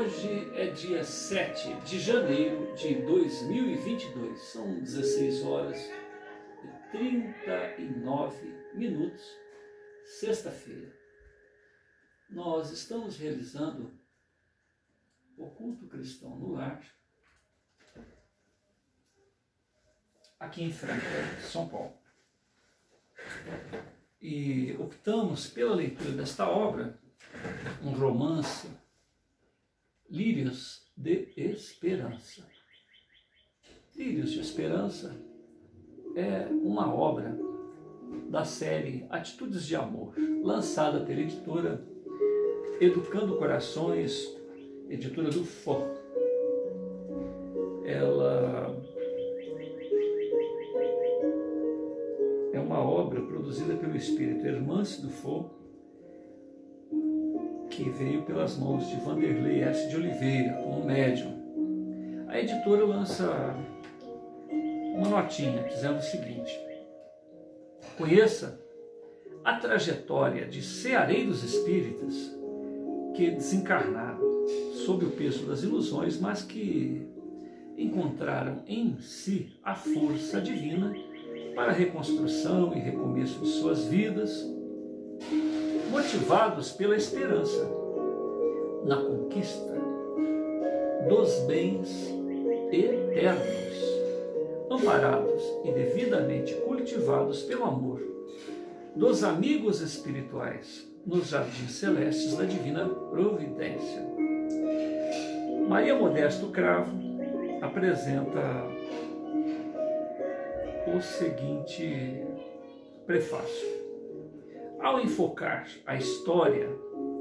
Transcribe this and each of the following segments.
Hoje é dia 7 de janeiro de 2022, são 16 horas e 39 minutos, sexta-feira. Nós estamos realizando o culto cristão no lar, aqui em Franca, São Paulo. E optamos pela leitura desta obra, um romance, Lírios de Esperança. Lírios de Esperança é uma obra da série Atitudes de Amor, lançada pela editora Educando Corações, editora do FO. Ela é uma obra produzida pelo espírito Hermance do FO, que veio pelas mãos de Vanderlei S. de Oliveira, como médium. A editora lança uma notinha dizendo o seguinte: conheça a trajetória de ceareiros espíritas que desencarnaram sob o peso das ilusões, mas que encontraram em si a força divina para a reconstrução e recomeço de suas vidas, motivados pela esperança na conquista dos bens eternos, amparados e devidamente cultivados pelo amor dos amigos espirituais nos jardins celestes da divina providência. Maria Modesto Cravo apresenta o seguinte prefácio: ao enfocar a história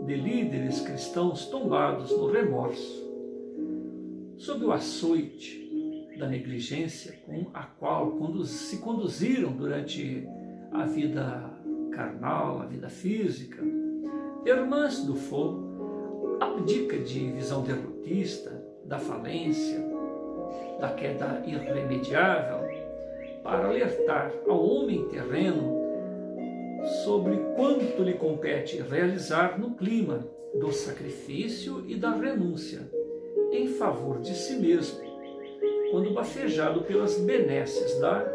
de líderes cristãos tombados no remorso, sob o açoite da negligência com a qual se conduziram durante a vida carnal, a vida física, Hermance do FO abdica de visão derrotista, da falência, da queda irremediável, para alertar ao homem terreno sobre quanto lhe compete realizar no clima do sacrifício e da renúncia em favor de si mesmo, quando bafejado pelas benesses da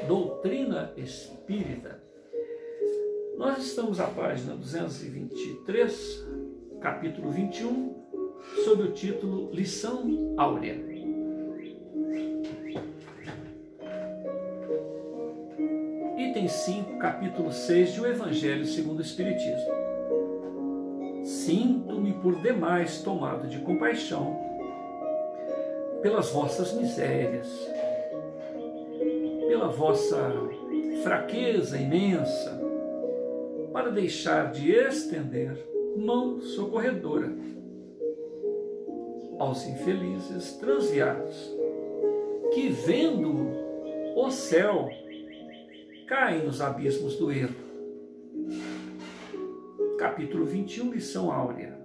doutrina espírita. Nós estamos à página 223, capítulo 21, sob o título Lição Áurea. Item 5, capítulo 6 do Evangelho segundo o Espiritismo. Sinto-me por demais tomado de compaixão pelas vossas misérias, pela vossa fraqueza imensa, para deixar de estender mão socorredora aos infelizes transviados, que, vendo o céu, caem nos abismos do erro. Capítulo 21, Lição Áurea.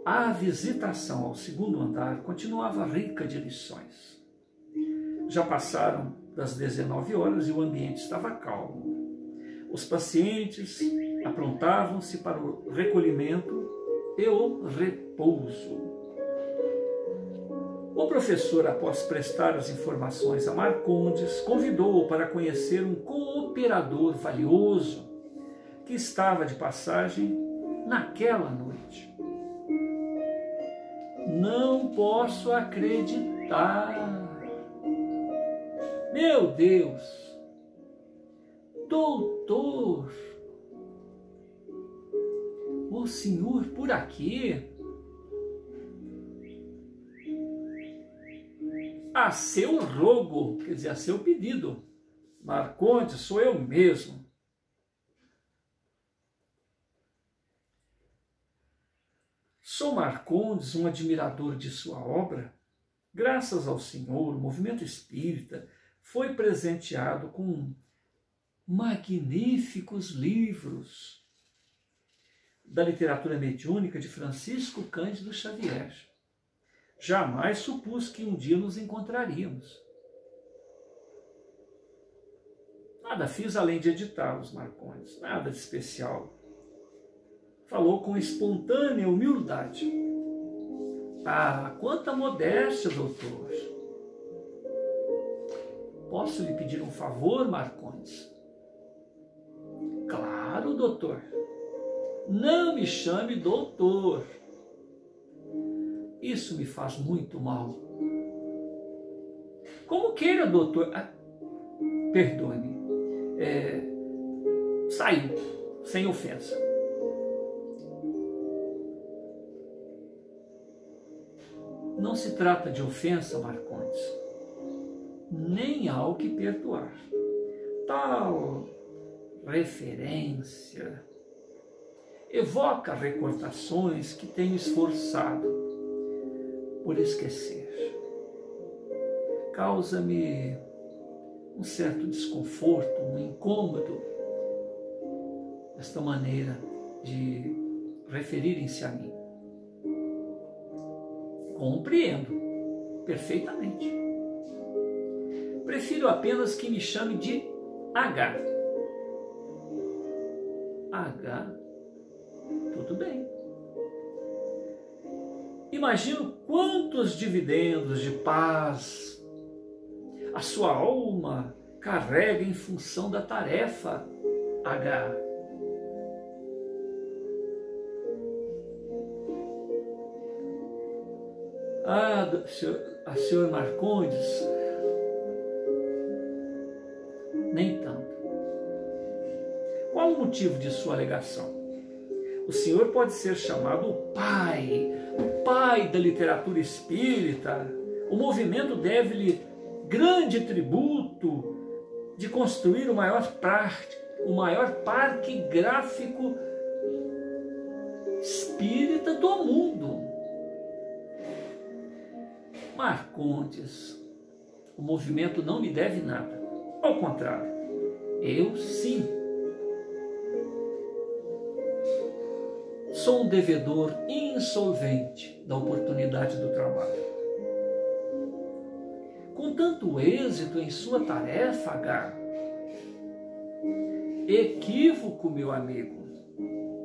A visitação ao segundo andar continuava rica de lições. Já passaram das 19 horas e o ambiente estava calmo. Os pacientes aprontavam-se para o recolhimento e o repouso. O professor, após prestar as informações a Marcondes, convidou-o para conhecer um cooperador valioso que estava de passagem naquela noite. Não posso acreditar. Meu Deus! Doutor, o senhor por aqui? A seu rogo, quer dizer, a seu pedido. Marcondes, sou eu mesmo. Sou Marcondes, um admirador de sua obra. Graças ao Senhor, o movimento espírita foi presenteado com magníficos livros da literatura mediúnica de Francisco Cândido Xavier. Jamais supus que um dia nos encontraríamos. Nada fiz além de editá-los, Marcondes, nada de especial. Falou com espontânea humildade. Ah, quanta modéstia, doutor. Posso lhe pedir um favor, Marcondes? Claro, doutor. Não me chame doutor. Isso me faz muito mal. Como queira, doutor. Perdoe-me. Saiu, sem ofensa. Não se trata de ofensa, Marcondes. Nem há o que perdoar. Tal referência evoca recordações que tenho esforçado por esquecer. Causa-me um certo desconforto, um incômodo, esta maneira de referirem-se a mim. Compreendo perfeitamente. Prefiro apenas que me chame de H. H, tudo bem. Imagino quantos dividendos de paz a sua alma carrega em função da tarefa H. Senhor Marcondes, nem tanto. Qual o motivo de sua alegação? O senhor pode ser chamado o pai da literatura espírita. O movimento deve-lhe grande tributo de construir o maior parque gráfico espírita do mundo. Marcondes, o movimento não me deve nada. Ao contrário, eu sim. Sou um devedor insolvente da oportunidade do trabalho. Com tanto êxito em sua tarefa, H. Equívoco, meu amigo,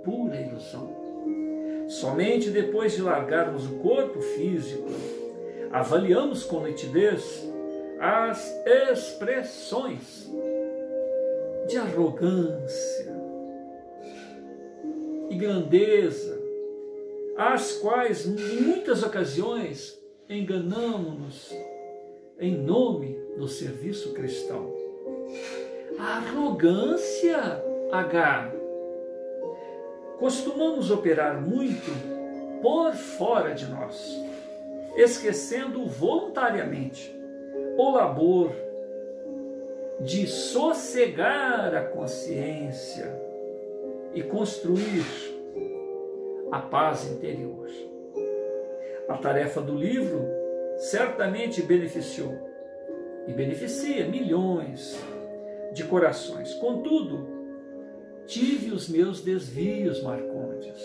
pura ilusão. Somente depois de largarmos o corpo físico, avaliamos com nitidez as expressões de arrogância e grandeza, as quais, em muitas ocasiões, enganamos-nos em nome do serviço cristão. A arrogância, H. Costumamos operar muito por fora de nós, esquecendo voluntariamente o labor de sossegar a consciência e construir a paz interior. A tarefa do livro certamente beneficiou e beneficia milhões de corações. Contudo, tive os meus desvios, Marcondes,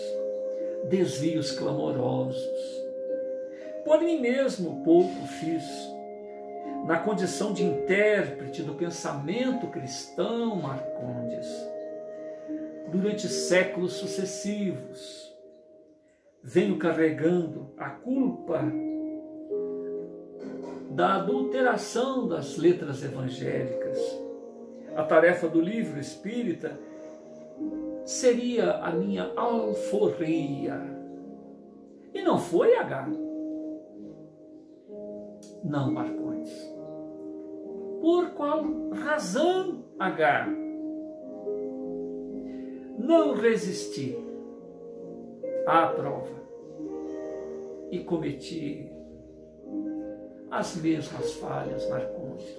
desvios clamorosos. Por mim mesmo pouco fiz, na condição de intérprete do pensamento cristão, Marcondes, durante séculos sucessivos, venho carregando a culpa da adulteração das letras evangélicas. A tarefa do livro espírita seria a minha alforria. E não foi, H. Não, Marcondes. Por qual razão, H? Não resisti à prova e cometi as mesmas falhas, Marcondes.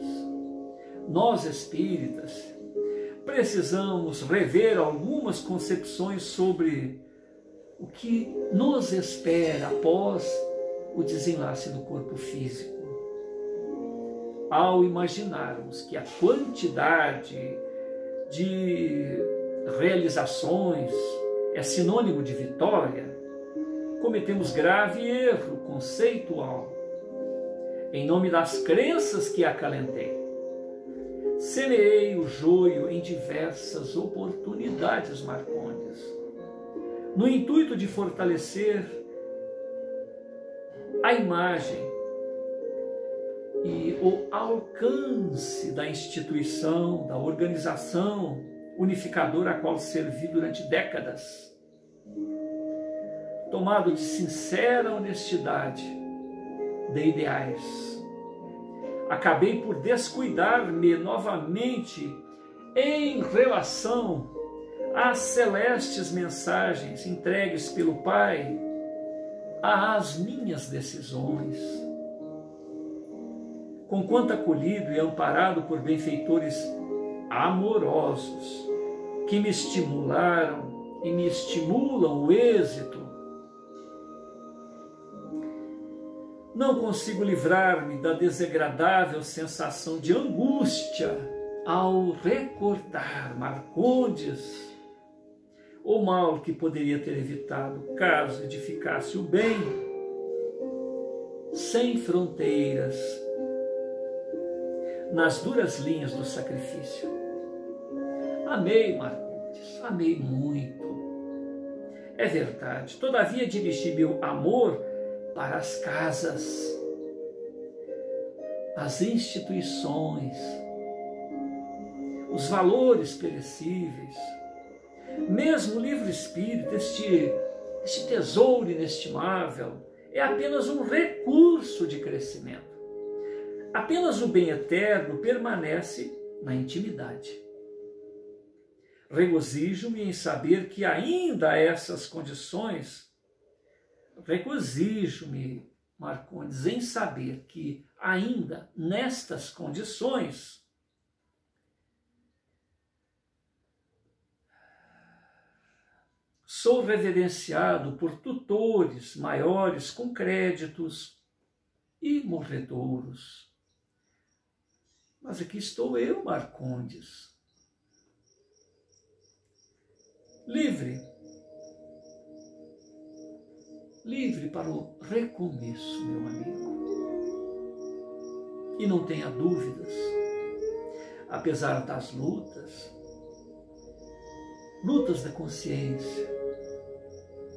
Nós espíritas precisamos rever algumas concepções sobre o que nos espera após o desenlace do corpo físico. Ao imaginarmos que a quantidade de realizações é sinônimo de vitória, cometemos grave erro conceitual em nome das crenças que acalentei. Semeei o joio em diversas oportunidades, Marcondes, no intuito de fortalecer a imagem e o alcance da instituição, da organização unificadora a qual servi durante décadas. Tomado de sincera honestidade de ideais, acabei por descuidar-me novamente em relação às celestes mensagens entregues pelo Pai às minhas decisões. Conquanto acolhido e amparado por benfeitores amorosos que me estimularam e me estimulam o êxito, não consigo livrar-me da desagradável sensação de angústia ao recordar, Marcondes, o mal que poderia ter evitado caso edificasse o bem sem fronteiras nas duras linhas do sacrifício. Amei, Marcondes, amei muito. É verdade, todavia dirigi meu amor para as casas, as instituições, os valores perecíveis. Mesmo o livro espírita, este tesouro inestimável, é apenas um recurso de crescimento. Apenas o bem eterno permanece na intimidade. Regozijo-me em saber que ainda essas condições, regozijo-me, Marcondes, em saber que ainda nestas condições sou reverenciado por tutores maiores com créditos e morredouros. Mas aqui estou eu, Marcondes, livre para o recomeço, meu amigo. E não tenha dúvidas, apesar das lutas da consciência,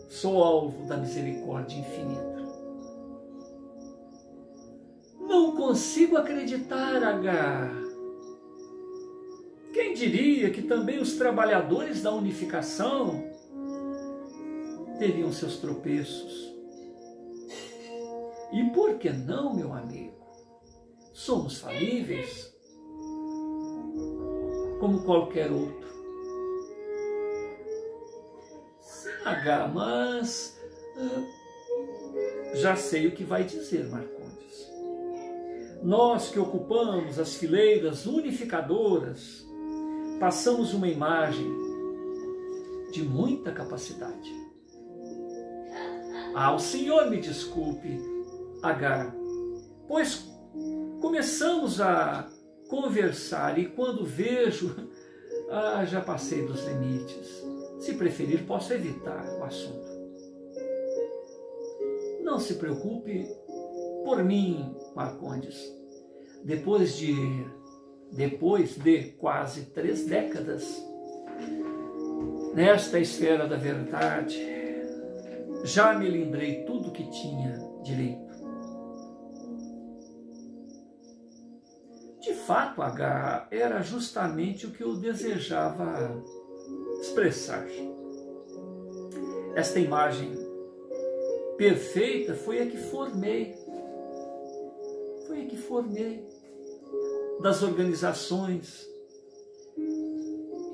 sou alvo da misericórdia infinita. Não consigo acreditar, H. Quem diria que também os trabalhadores da unificação teriam seus tropeços? E por que não, meu amigo? Somos falíveis, como qualquer outro. Sim, H, mas já sei o que vai dizer, Marcondes. Nós que ocupamos as fileiras unificadoras, passamos uma imagem de muita capacidade. O Senhor me desculpe, H, pois começamos a conversar e quando vejo, já passei dos limites. Se preferir, posso evitar o assunto. Não se preocupe por mim, Marcondes. Depois de quase 3 décadas nesta esfera da verdade, já me lembrei tudo que tinha direito. De fato, H, era justamente o que eu desejava expressar. Esta imagem perfeita foi a que formei. Das organizações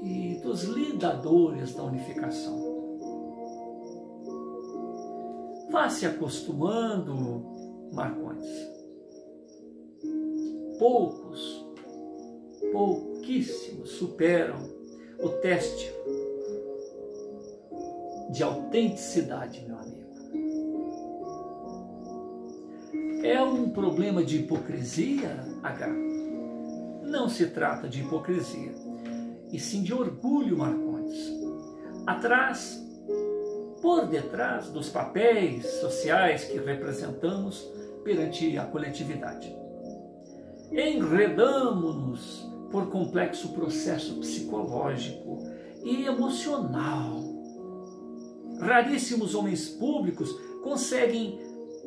e dos lidadores da unificação. Vá se acostumando, Marcondes. Pouquíssimos superam o teste de autenticidade, meu amigo. É um problema de hipocrisia, H? Não se trata de hipocrisia, e sim de orgulho, Marcondes. Por detrás dos papéis sociais que representamos perante a coletividade. Enredamo-nos por complexo processo psicológico e emocional. Raríssimos homens públicos conseguem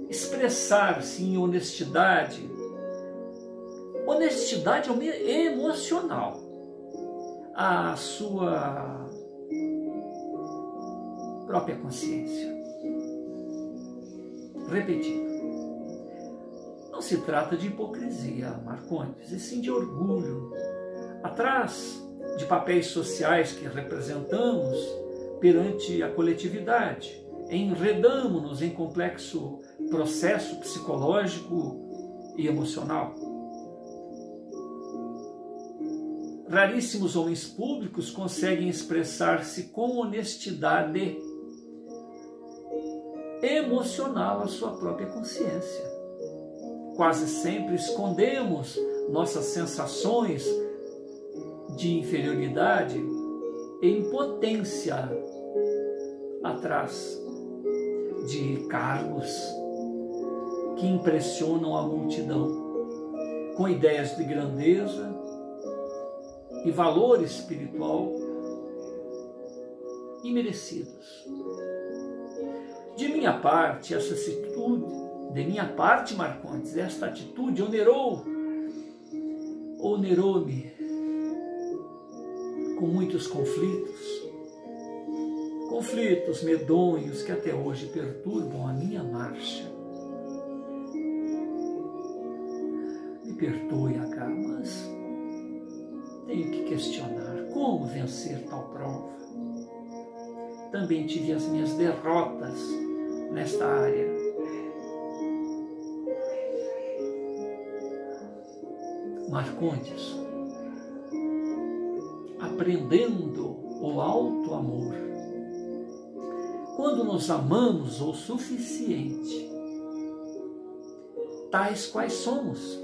expressar-se em honestidade, honestidade emocional, a sua própria consciência. Repetindo, não se trata de hipocrisia, Marcondes, e sim de orgulho. Atrás de papéis sociais que representamos perante a coletividade, enredamo-nos em complexo processo psicológico e emocional. Raríssimos homens públicos conseguem expressar-se com honestidade emocional à sua própria consciência. Quase sempre escondemos nossas sensações de inferioridade e impotência atrás de cargos que impressionam a multidão com ideias de grandeza e valor espiritual imerecidos. De minha parte, Marcondes, esta atitude onerou-me com muitos conflitos medonhos que até hoje perturbam a minha marcha. Me perdoe, H, mas tenho que questionar como vencer tal prova. Também tive as minhas derrotas nesta área. Marcondes, aprendendo o alto amor, quando nos amamos o suficiente, tais quais somos,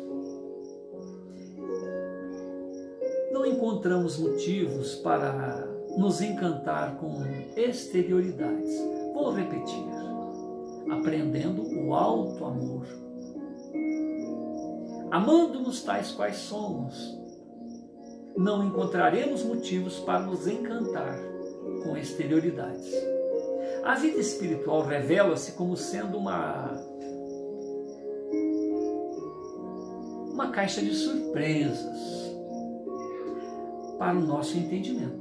não encontramos motivos para nos encantar com exterioridades. Vou repetir, aprendendo o alto amor, amando-nos tais quais somos, não encontraremos motivos para nos encantar com exterioridades. A vida espiritual revela-se como sendo uma caixa de surpresas para o nosso entendimento.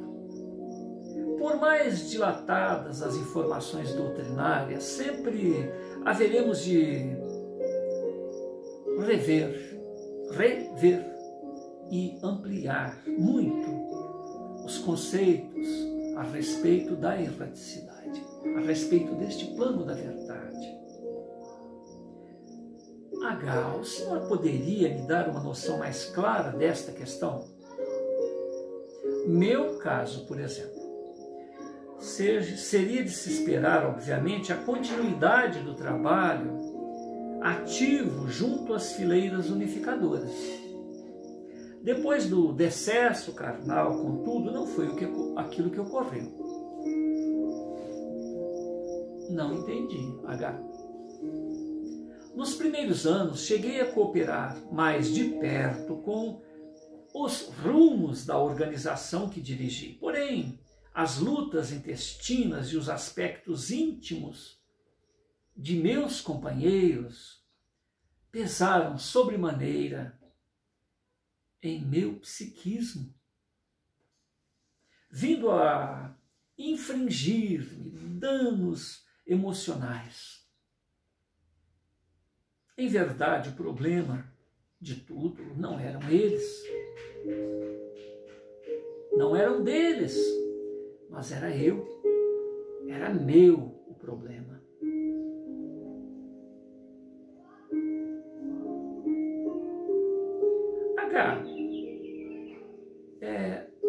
Por mais dilatadas as informações doutrinárias, sempre haveremos de rever e ampliar muito os conceitos a respeito da erraticidade, a respeito deste plano da verdade. H, o senhor poderia me dar uma noção mais clara desta questão? Meu caso, por exemplo, seria de se esperar, obviamente, a continuidade do trabalho ativo junto às fileiras unificadoras. Depois do decesso carnal, contudo, não foi aquilo que ocorreu. Não entendi, H. Nos primeiros anos, cheguei a cooperar mais de perto com os rumos da organização que dirigi. Porém, as lutas intestinas e os aspectos íntimos de meus companheiros pesaram sobremaneira em meu psiquismo, vindo a infligir-me danos emocionais. Em verdade, o problema de tudo não eram eles, não eram deles, mas era eu, era meu o problema.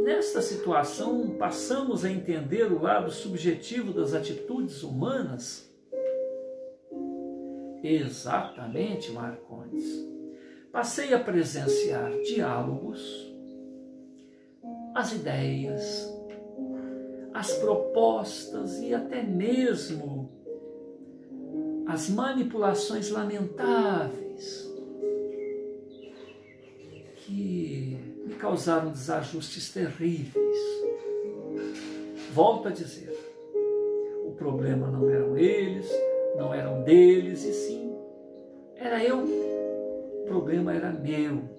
Nesta situação, passamos a entender o lado subjetivo das atitudes humanas? Exatamente, Marcondes. Passei a presenciar diálogos, as ideias, as propostas e até mesmo as manipulações lamentáveis que me causaram desajustes terríveis. Volto a dizer, o problema não eram eles, não eram deles, e sim era eu, o problema era meu.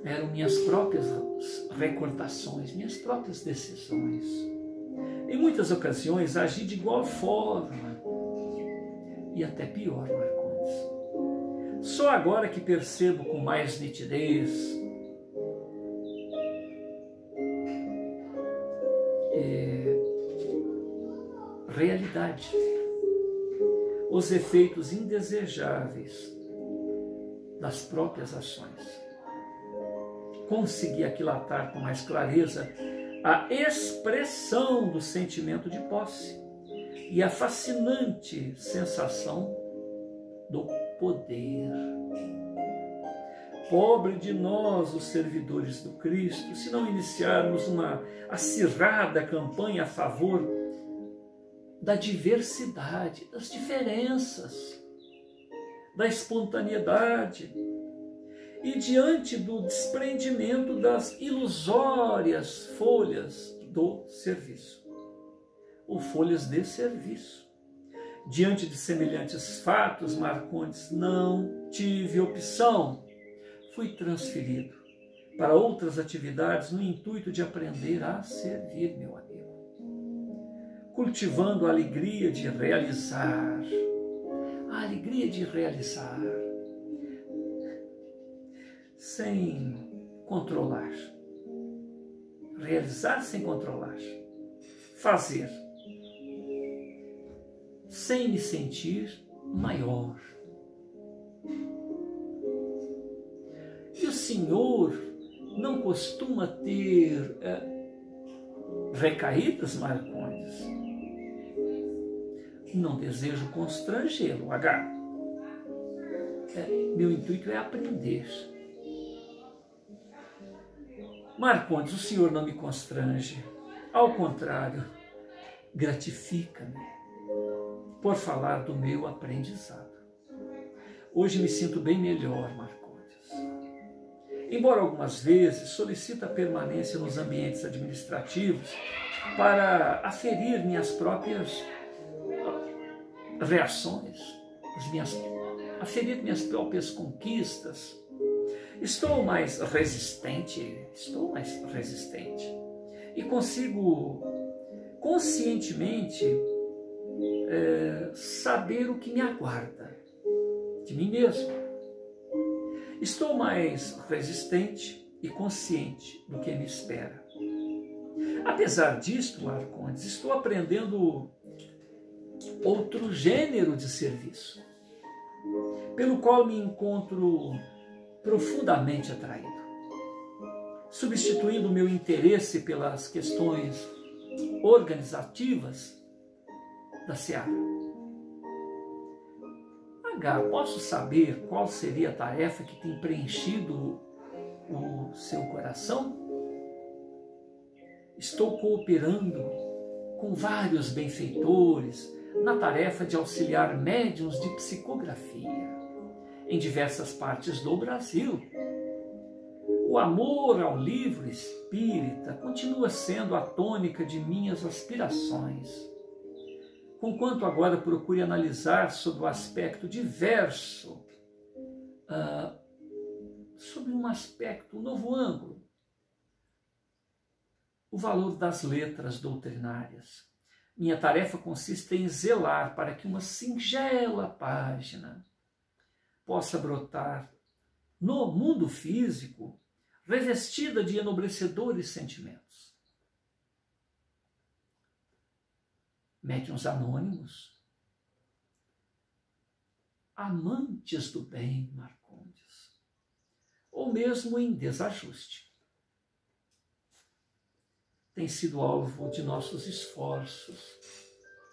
Eram minhas próprias recordações, minhas próprias decisões. Em muitas ocasiões agi de igual forma e até pior, Marcondes. Só agora que percebo com mais nitidez realidade, os efeitos indesejáveis das próprias ações. Consegui aquilatar com mais clareza a expressão do sentimento de posse e a fascinante sensação do poder. Pobre de nós, os servidores do Cristo, se não iniciarmos uma acirrada campanha a favor da diversidade, das diferenças, da espontaneidade e diante do desprendimento das ilusórias folhas do serviço, ou folhas de serviço. Diante de semelhantes fatos, Marcondes, não tive opção. Fui transferido para outras atividades no intuito de aprender a servir, meu amigo. Cultivando a alegria de realizar. A alegria de realizar. Sem controlar. Realizar sem controlar. Fazer. Sem me sentir maior. E o Senhor não costuma ter recaídas, Marcondes? Não desejo constrangê-lo, H. Meu intuito é aprender. Marcondes, o Senhor não me constrange. Ao contrário, gratifica-me por falar do meu aprendizado. Hoje me sinto bem melhor, Marcondes. Embora algumas vezes solicite a permanência nos ambientes administrativos para aferir minhas próprias reações, aferir minhas próprias conquistas, estou mais resistente e consigo conscientemente saber o que me aguarda de mim mesmo. Estou mais resistente e consciente do que me espera. Apesar disto, Marcondes, estou aprendendo outro gênero de serviço, pelo qual me encontro profundamente atraído, substituindo o meu interesse pelas questões organizativas da Seara. H, posso saber qual seria a tarefa que tem preenchido o seu coração? Estou cooperando com vários benfeitores na tarefa de auxiliar médiuns de psicografia em diversas partes do Brasil. O amor ao livro espírita continua sendo a tônica de minhas aspirações, conquanto agora procure analisar sob o aspecto diverso, sob um aspecto, um novo ângulo, o valor das letras doutrinárias. Minha tarefa consiste em zelar para que uma singela página possa brotar no mundo físico, revestida de enobrecedores sentimentos. Médiuns anônimos, amantes do bem, Marcondes, ou mesmo em desajuste, tem sido alvo de nossos esforços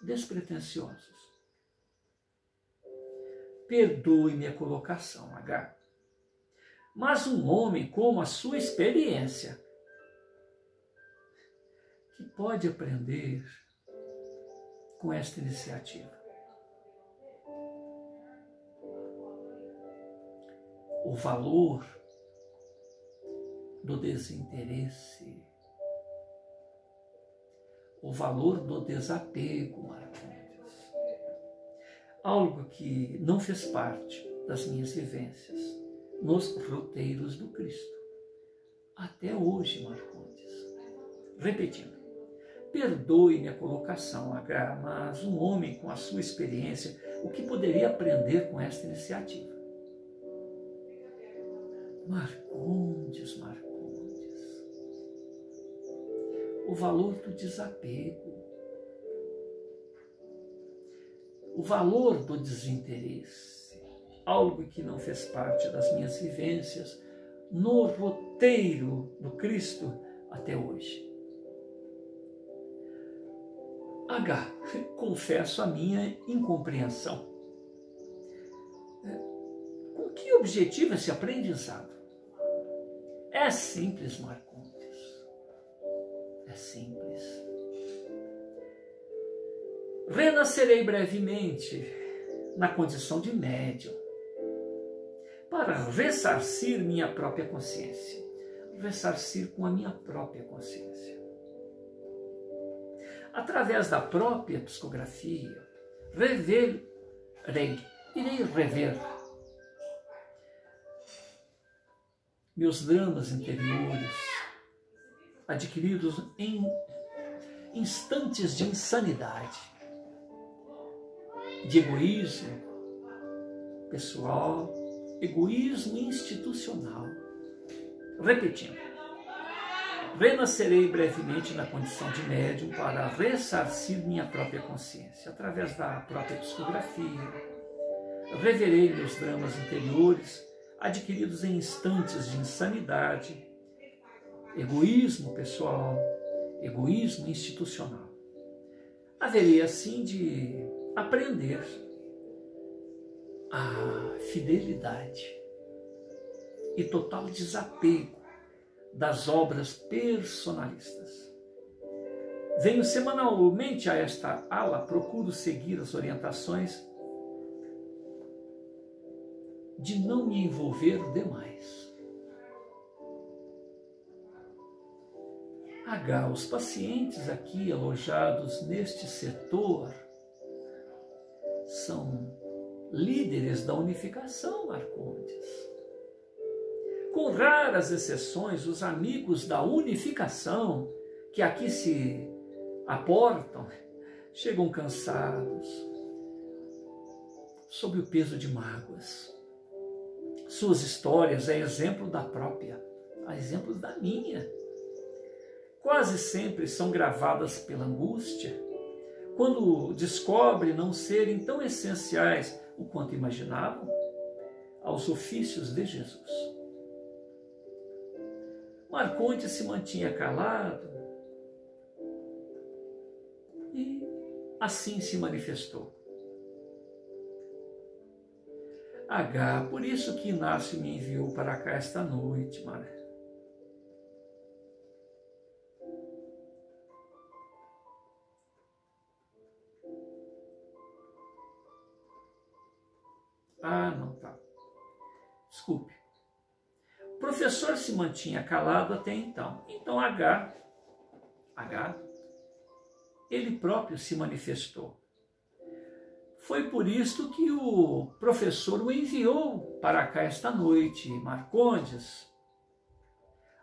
despretensiosos. Perdoe-me a colocação, H. Mas um homem com a sua experiência, que pode aprender com esta iniciativa? O valor do desinteresse, o valor do desapego, Marcondes. Algo que não fez parte das minhas vivências nos roteiros do Cristo. Até hoje, Marcondes. Repetindo, perdoe-me a colocação, H, mas um homem com a sua experiência, o que poderia aprender com esta iniciativa? Marcondes, o valor do desapego, o valor do desinteresse, algo que não fez parte das minhas vivências no roteiro do Cristo até hoje. H, confesso a minha incompreensão. Com que objetivo esse aprendizado? É simples, Marcondes. É simples. Renascerei brevemente na condição de médium para ressarcir minha própria consciência. Ressarcir com a minha própria consciência. Através da própria psicografia, irei rever meus dramas interiores, adquiridos em instantes de insanidade, de egoísmo pessoal, egoísmo institucional. Repetindo, renascerei brevemente na condição de médium para ressarcir minha própria consciência, através da própria psicografia. Reverei meus dramas interiores, adquiridos em instantes de insanidade, egoísmo pessoal, egoísmo institucional. Haverei assim de aprender a fidelidade e total desapego das obras personalistas. Venho semanalmente a esta ala, procuro seguir as orientações de não me envolver demais. H, os pacientes aqui alojados neste setor são líderes da unificação, Marcondes. Com raras exceções, os amigos da unificação que aqui se aportam chegam cansados, sob o peso de mágoas. Suas histórias é exemplo da própria, a exemplo da minha. Quase sempre são gravadas pela angústia, quando descobre não serem tão essenciais o quanto imaginavam aos ofícios de Jesus. Marcondes se mantinha calado e assim se manifestou. H, por isso que Inácio me enviou para cá esta noite, Maré. Ah, não tá. Desculpe. O professor se mantinha calado até então. Então H, ele próprio se manifestou. Foi por isso que o professor o enviou para cá esta noite, Marcondes.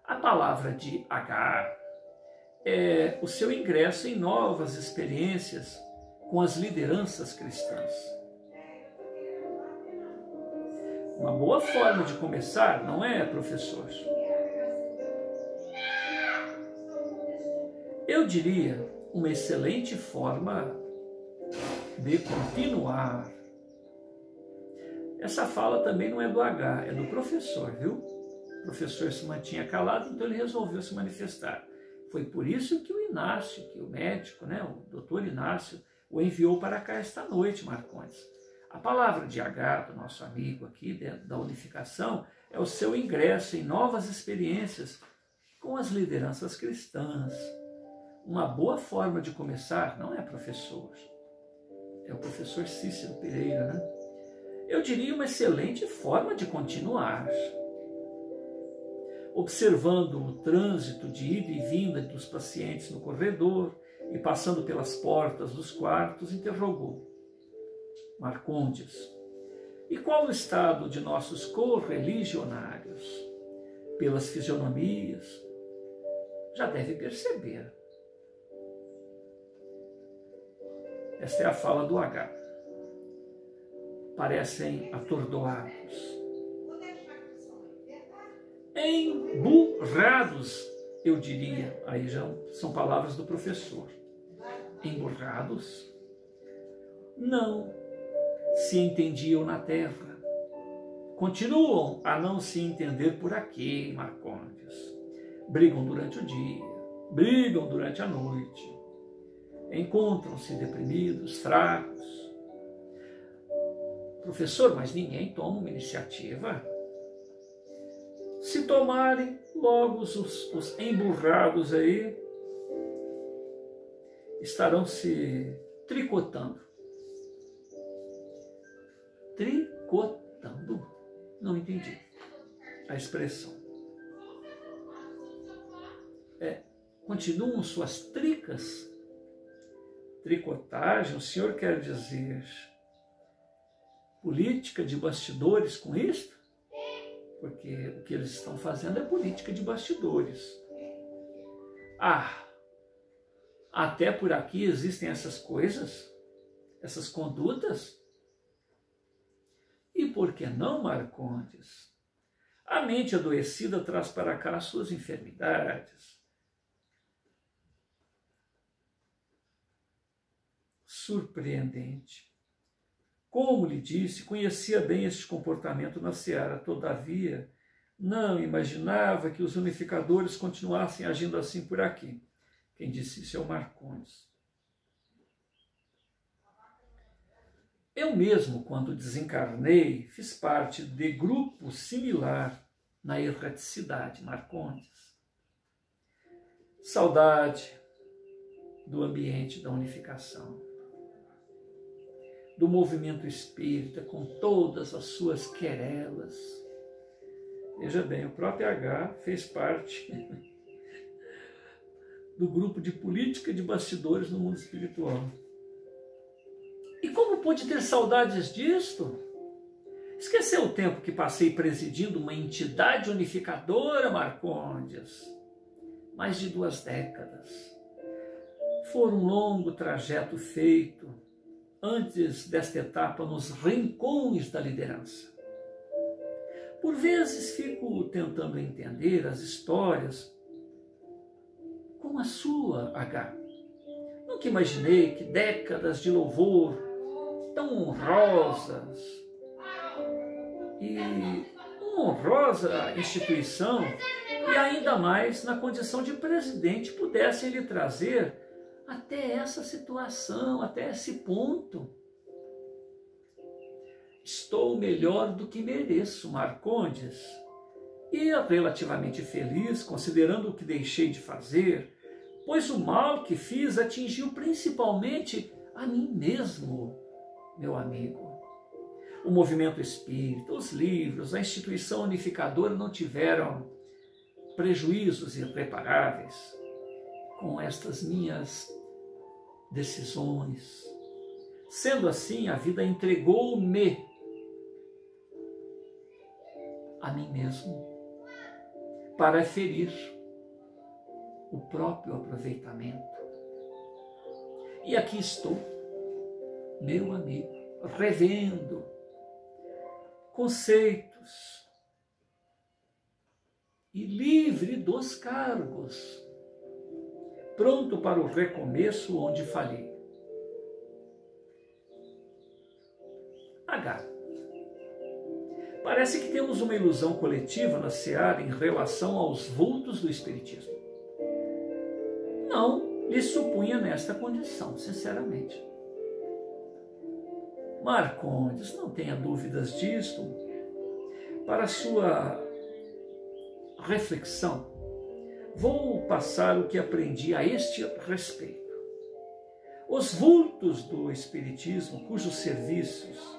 A palavra de H é o seu ingresso em novas experiências com as lideranças cristãs. Uma boa forma de começar, não é, professor? Eu diria uma excelente forma de continuar. Essa fala também não é do H, é do professor, viu? O professor se mantinha calado, então ele resolveu se manifestar. Foi por isso que o Inácio, que o médico, né, o doutor Inácio, o enviou para cá esta noite, Marcondes. A palavra de H, do nosso amigo aqui, da unificação, é o seu ingresso em novas experiências com as lideranças cristãs. Uma boa forma de começar, não é, professor? É o professor Cícero Pereira, né? Eu diria uma excelente forma de continuar. Observando o trânsito de ida e vinda dos pacientes no corredor, e, passando pelas portas dos quartos, interrogou: Marcondes, e qual o estado de nossos correligionários? Pelas fisionomias, já deve perceber. Esta é a fala do H. Parecem atordoados, emburrados, eu diria. Aí já são palavras do professor. Emburrados? Não se entendiam na terra. Continuam a não se entender por aqui, Marcondes. Brigam durante o dia, brigam durante a noite. Encontram-se deprimidos, fracos. Professor, mas ninguém toma uma iniciativa. Se tomarem, logo os emburrados aí estarão se tricotando. Tricotando? Não entendi a expressão. Continuam suas tricas? Tricotagem, o senhor quer dizer política de bastidores com isto? Porque o que eles estão fazendo é política de bastidores. Até por aqui existem essas coisas, essas condutas? E por que não, Marcondes? A mente adoecida traz para cá as suas enfermidades. Surpreendente. Como lhe disse, conhecia bem este comportamento na seara, todavia não imaginava que os unificadores continuassem agindo assim por aqui. Quem disse isso é o Marcondes. Eu mesmo, quando desencarnei, fiz parte de grupo similar na erraticidade, Marcondes. Saudade do ambiente da unificação, do movimento espírita com todas as suas querelas. Veja bem, o próprio H fez parte do grupo de política de bastidores no mundo espiritual. E como pude ter saudades disto? Esqueceu o tempo que passei presidindo uma entidade unificadora, Marcondes? Mais de 2 décadas. Foi um longo trajeto feito antes desta etapa nos rincões da liderança. Por vezes fico tentando entender as histórias como a sua, H. Nunca imaginei que décadas de louvor tão honrosas e uma honrosa instituição, e ainda mais na condição de presidente, pudessem lhe trazer até essa situação, até esse ponto. Estou melhor do que mereço, Marcondes, e relativamente feliz, considerando o que deixei de fazer, pois o mal que fiz atingiu principalmente a mim mesmo, meu amigo. O movimento espírita, os livros, a instituição unificadora não tiveram prejuízos irreparáveis com estas minhas decisões. Sendo assim, a vida entregou-me a mim mesmo para ferir o próprio aproveitamento. E aqui estou, meu amigo, revendo conceitos e livre dos cargos, pronto para o recomeço onde falhei. H. Parece que temos uma ilusão coletiva na seara em relação aos vultos do Espiritismo. Não lhe supunha nesta condição, sinceramente. Marcondes, não tenha dúvidas disto. Para sua reflexão, vou passar o que aprendi a este respeito. Os vultos do Espiritismo, cujos serviços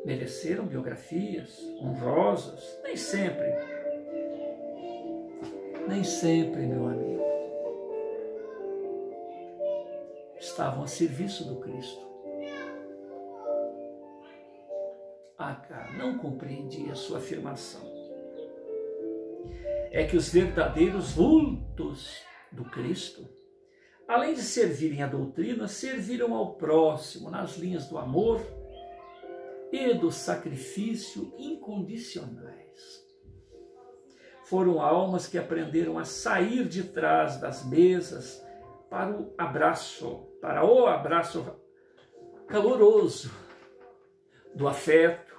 mereceram biografias honrosas, nem sempre, meu amigo, estavam a serviço do Cristo. Agar não compreendia sua afirmação. É que os verdadeiros vultos do Cristo, além de servirem à doutrina, serviram ao próximo nas linhas do amor e do sacrifício incondicionais. Foram almas que aprenderam a sair de trás das mesas para o abraço caloroso do afeto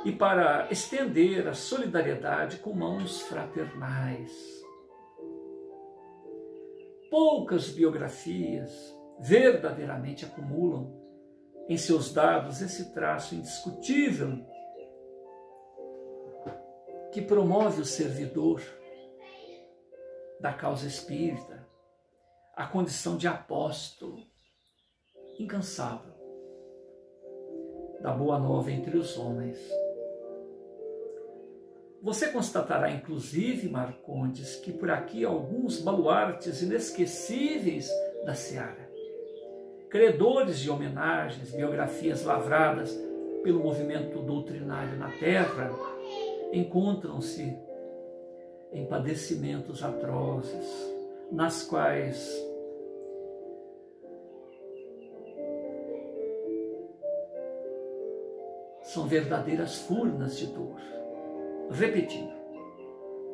e para estender a solidariedade com mãos fraternais. Poucas biografias verdadeiramente acumulam em seus dados esse traço indiscutível que promove o servidor da causa espírita a condição de apóstolo incansável da boa nova entre os homens. Você constatará, inclusive, Marcondes, que por aqui alguns baluartes inesquecíveis da seara, credores de homenagens, biografias lavradas pelo movimento doutrinário na terra, encontram-se em padecimentos atrozes, nas quais são verdadeiras furnas de dor. Repetindo,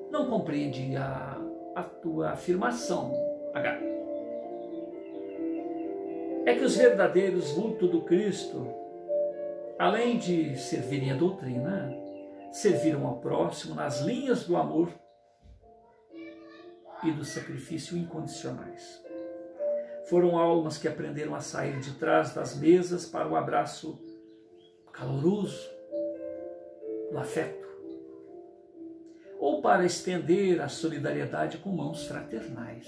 não compreendi a tua afirmação, H. É que os verdadeiros vultos do Cristo, além de servirem à doutrina, serviram ao próximo nas linhas do amor e do sacrifício incondicionais. Foram almas que aprenderam a sair de trás das mesas para o abraço caloroso do afeto, ou para estender a solidariedade com mãos fraternais.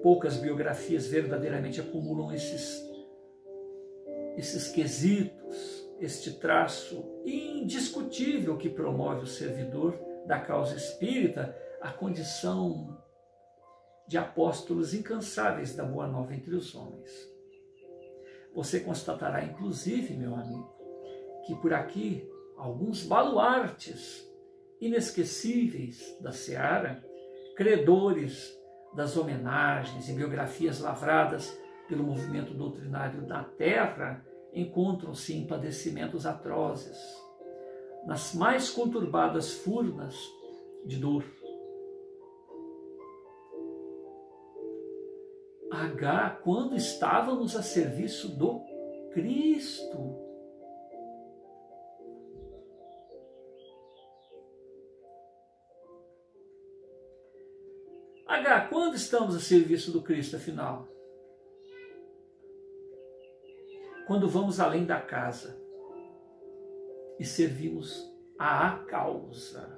Poucas biografias verdadeiramente acumulam esses quesitos, este traço indiscutível que promove o servidor da causa espírita a condição de apóstolos incansáveis da boa nova entre os homens. Você constatará, inclusive, meu amigo, que por aqui alguns baluartes inesquecíveis da seara, credores das homenagens e biografias lavradas pelo movimento doutrinário da terra, encontram-se em padecimentos atrozes, nas mais conturbadas furnas de dor. H, quando estávamos a serviço do Cristo. H, quando estamos a serviço do Cristo, afinal? Quando vamos além da casa e servimos à causa.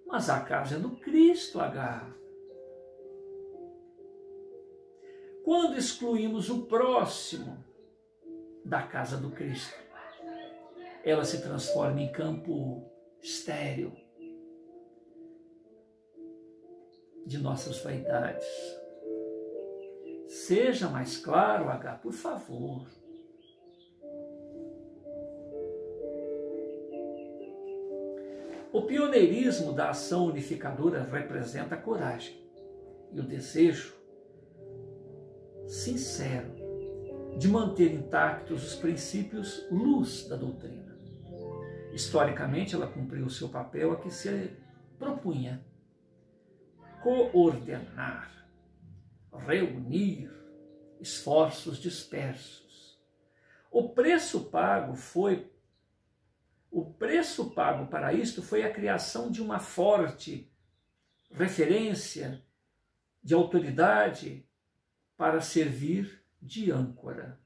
Mas a casa é do Cristo, H. Quando excluímos o próximo da casa do Cristo, ela se transforma em campo estéril de nossas vaidades. Seja mais claro, H, por favor. O pioneirismo da ação unificadora representa a coragem e o desejo sincero de manter intactos os princípios luz da doutrina. Historicamente, ela cumpriu o seu papel a que se propunha: coordenar, reunir esforços dispersos. O preço pago para isto foi a criação de uma forte referência de autoridade para servir de âncora.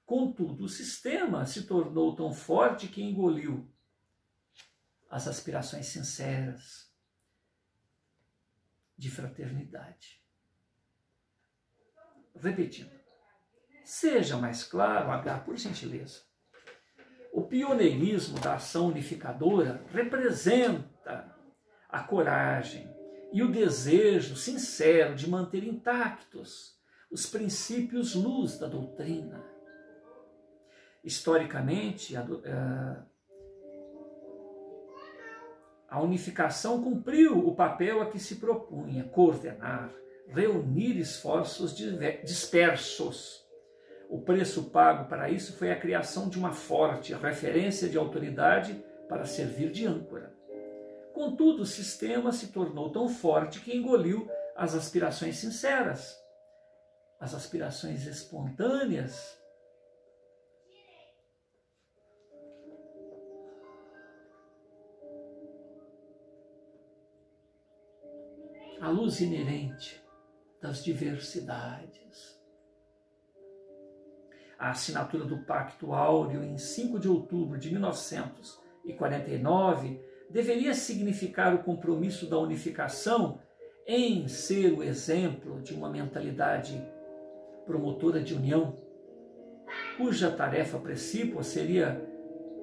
Contudo, o sistema se tornou tão forte que engoliu as aspirações sinceras de fraternidade. Repetindo, seja mais claro, H, por gentileza. O pioneirismo da ação unificadora representa a coragem e o desejo sincero de manter intactos os princípios luz da doutrina. Historicamente, a unificação cumpriu o papel a que se propunha: coordenar, reunir esforços dispersos. O preço pago para isso foi a criação de uma forte referência de autoridade para servir de âncora. Contudo, o sistema se tornou tão forte que engoliu as aspirações sinceras, as aspirações espontâneas. A luz inerente das diversidades. A assinatura do Pacto Áureo em 5 de outubro de 1949 deveria significar o compromisso da unificação em ser o exemplo de uma mentalidade promotora de união, cuja tarefa precípua seria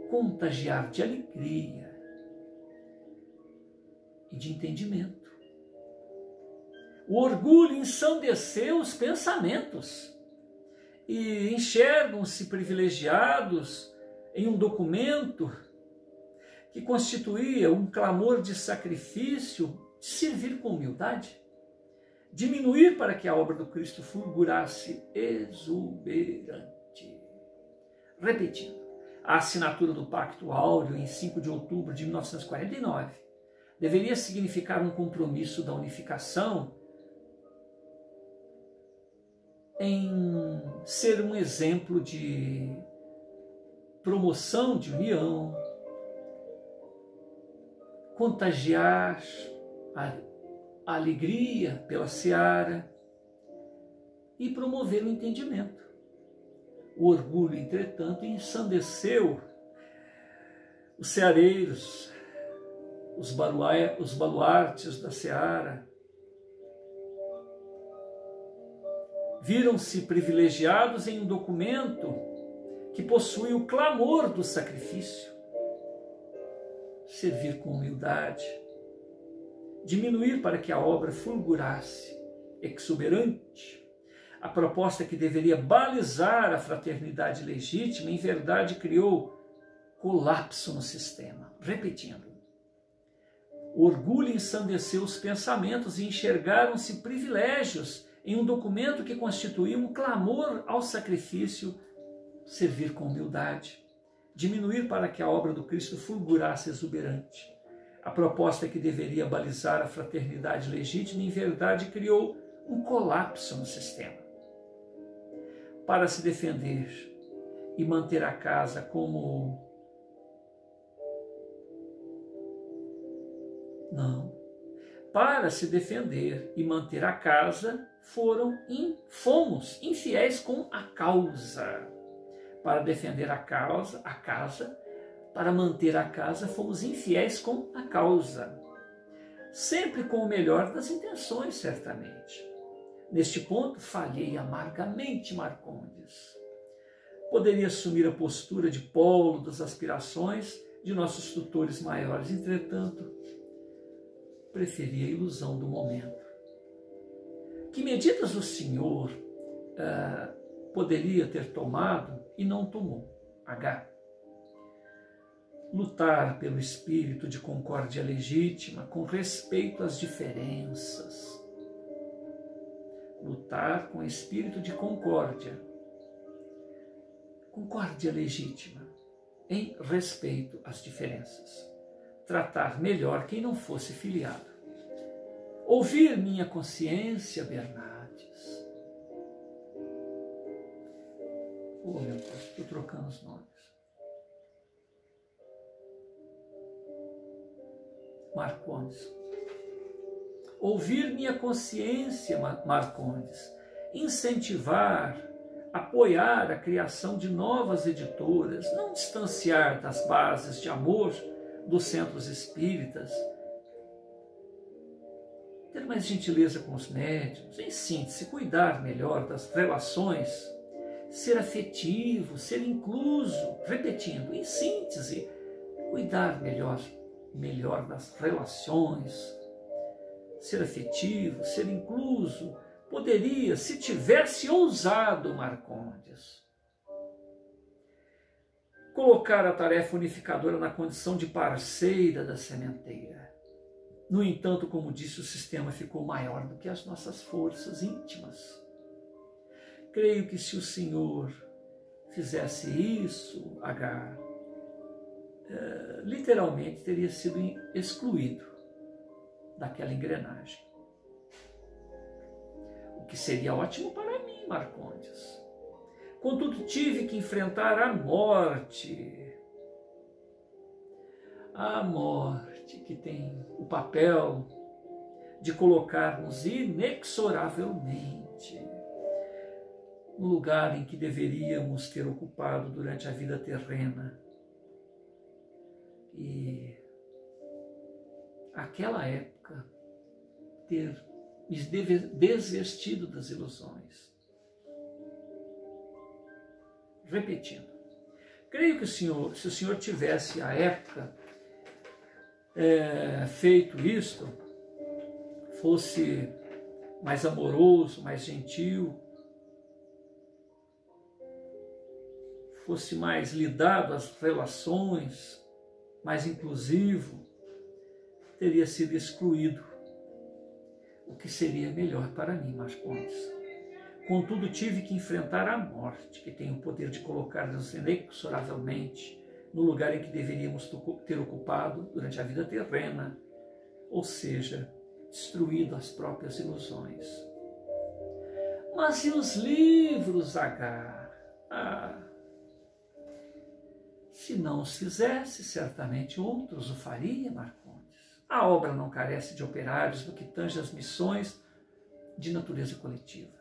contagiar de alegria e de entendimento. O orgulho ensandeceu os pensamentos e enxergam-se privilegiados em um documento que constituía um clamor de sacrifício, de servir com humildade, diminuir para que a obra do Cristo fulgurasse exuberante. Repetindo, a assinatura do Pacto Áureo em 5 de outubro de 1949 deveria significar um compromisso da unificação em ser um exemplo de promoção de união, contagiar a alegria pela seara e promover o entendimento. O orgulho, entretanto, ensandeceu os ceareiros, os baluartes da seara. Viram-se privilegiados em um documento que possui o clamor do sacrifício. Servir com humildade, diminuir para que a obra fulgurasse, exuberante. A proposta que deveria balizar a fraternidade legítima, em verdade, criou colapso no sistema. Repetindo, o orgulho ensandeceu os pensamentos e enxergaram-se privilégios em um documento que constituía um clamor ao sacrifício, servir com humildade, diminuir para que a obra do Cristo fulgurasse exuberante. A proposta que deveria balizar a fraternidade legítima, em verdade, criou um colapso no sistema. Para se defender e manter a casa como... Não. Para se defender e manter a casa, fomos infiéis com a causa. Para defender a casa, para manter a casa, fomos infiéis com a causa. Sempre com o melhor das intenções, certamente. Neste ponto, falhei amargamente, Marcondes. Poderia assumir a postura de polo das aspirações de nossos tutores maiores, entretanto, preferi a ilusão do momento. Que medidas o senhor poderia ter tomado e não tomou? H. Lutar pelo espírito de concórdia legítima com respeito às diferenças. Lutar com espírito de concórdia. Concórdia legítima em respeito às diferenças. Tratar melhor quem não fosse filiado. Ouvir minha consciência, Bernardes. Oh, meu Deus, estou trocando os nomes. Marcondes. Ouvir minha consciência, Marcondes. Incentivar, apoiar a criação de novas editoras, não distanciar das bases de amor dos centros espíritas, ter mais gentileza com os médiuns, em síntese, cuidar melhor das relações, ser afetivo, ser incluso, repetindo, em síntese, cuidar melhor das relações, ser afetivo, ser incluso, poderia, se tivesse ousado, Marcondes, colocar a tarefa unificadora na condição de parceira da sementeira. No entanto, como disse, o sistema ficou maior do que as nossas forças íntimas. Creio que se o Senhor fizesse isso, H, literalmente teria sido excluído daquela engrenagem. O que seria ótimo para mim, Marcondes. Contudo, tive que enfrentar a morte. A morte que tem o papel de colocar-nos inexoravelmente no lugar em que deveríamos ter ocupado durante a vida terrena. E aquela época ter me desvestido das ilusões. Repetindo, creio que se o Senhor tivesse à época feito isto, fosse mais amoroso, mais gentil, fosse mais lidado às relações, mais inclusivo, teria sido excluído, o que seria melhor para mim, Marcondes. Contudo, tive que enfrentar a morte, que tem o poder de colocar-nos inexoravelmente no lugar em que deveríamos ter ocupado durante a vida terrena, ou seja, destruído as próprias ilusões. Mas e os livros, H? Se não os fizesse, certamente outros o faria, Marcondes. A obra não carece de operários no que tange as missões de natureza coletiva.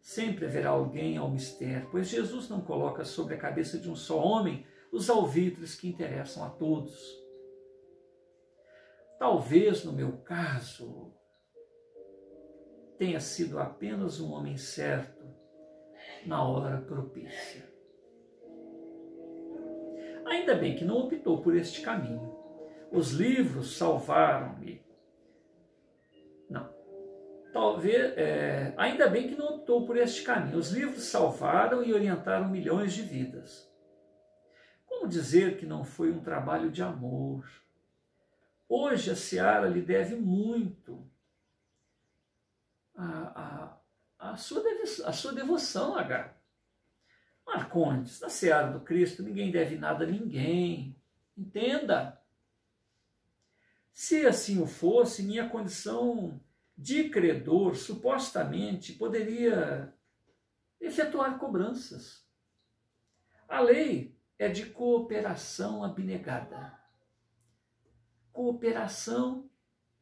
Sempre haverá alguém ao mistério, pois Jesus não coloca sobre a cabeça de um só homem os alvitres que interessam a todos. Talvez, no meu caso, tenha sido apenas um homem certo na hora propícia. Ainda bem que não optou por este caminho. Os livros salvaram-me. Não. Talvez, ainda bem que não optou por este caminho. Os livros salvaram e orientaram milhões de vidas. Como dizer que não foi um trabalho de amor? Hoje a Seara lhe deve muito a sua devoção, H. Marcondes, na Seara do Cristo, ninguém deve nada a ninguém. Entenda. Se assim o fosse, minha condição de credor, supostamente, poderia efetuar cobranças. A lei é de cooperação abnegada. Cooperação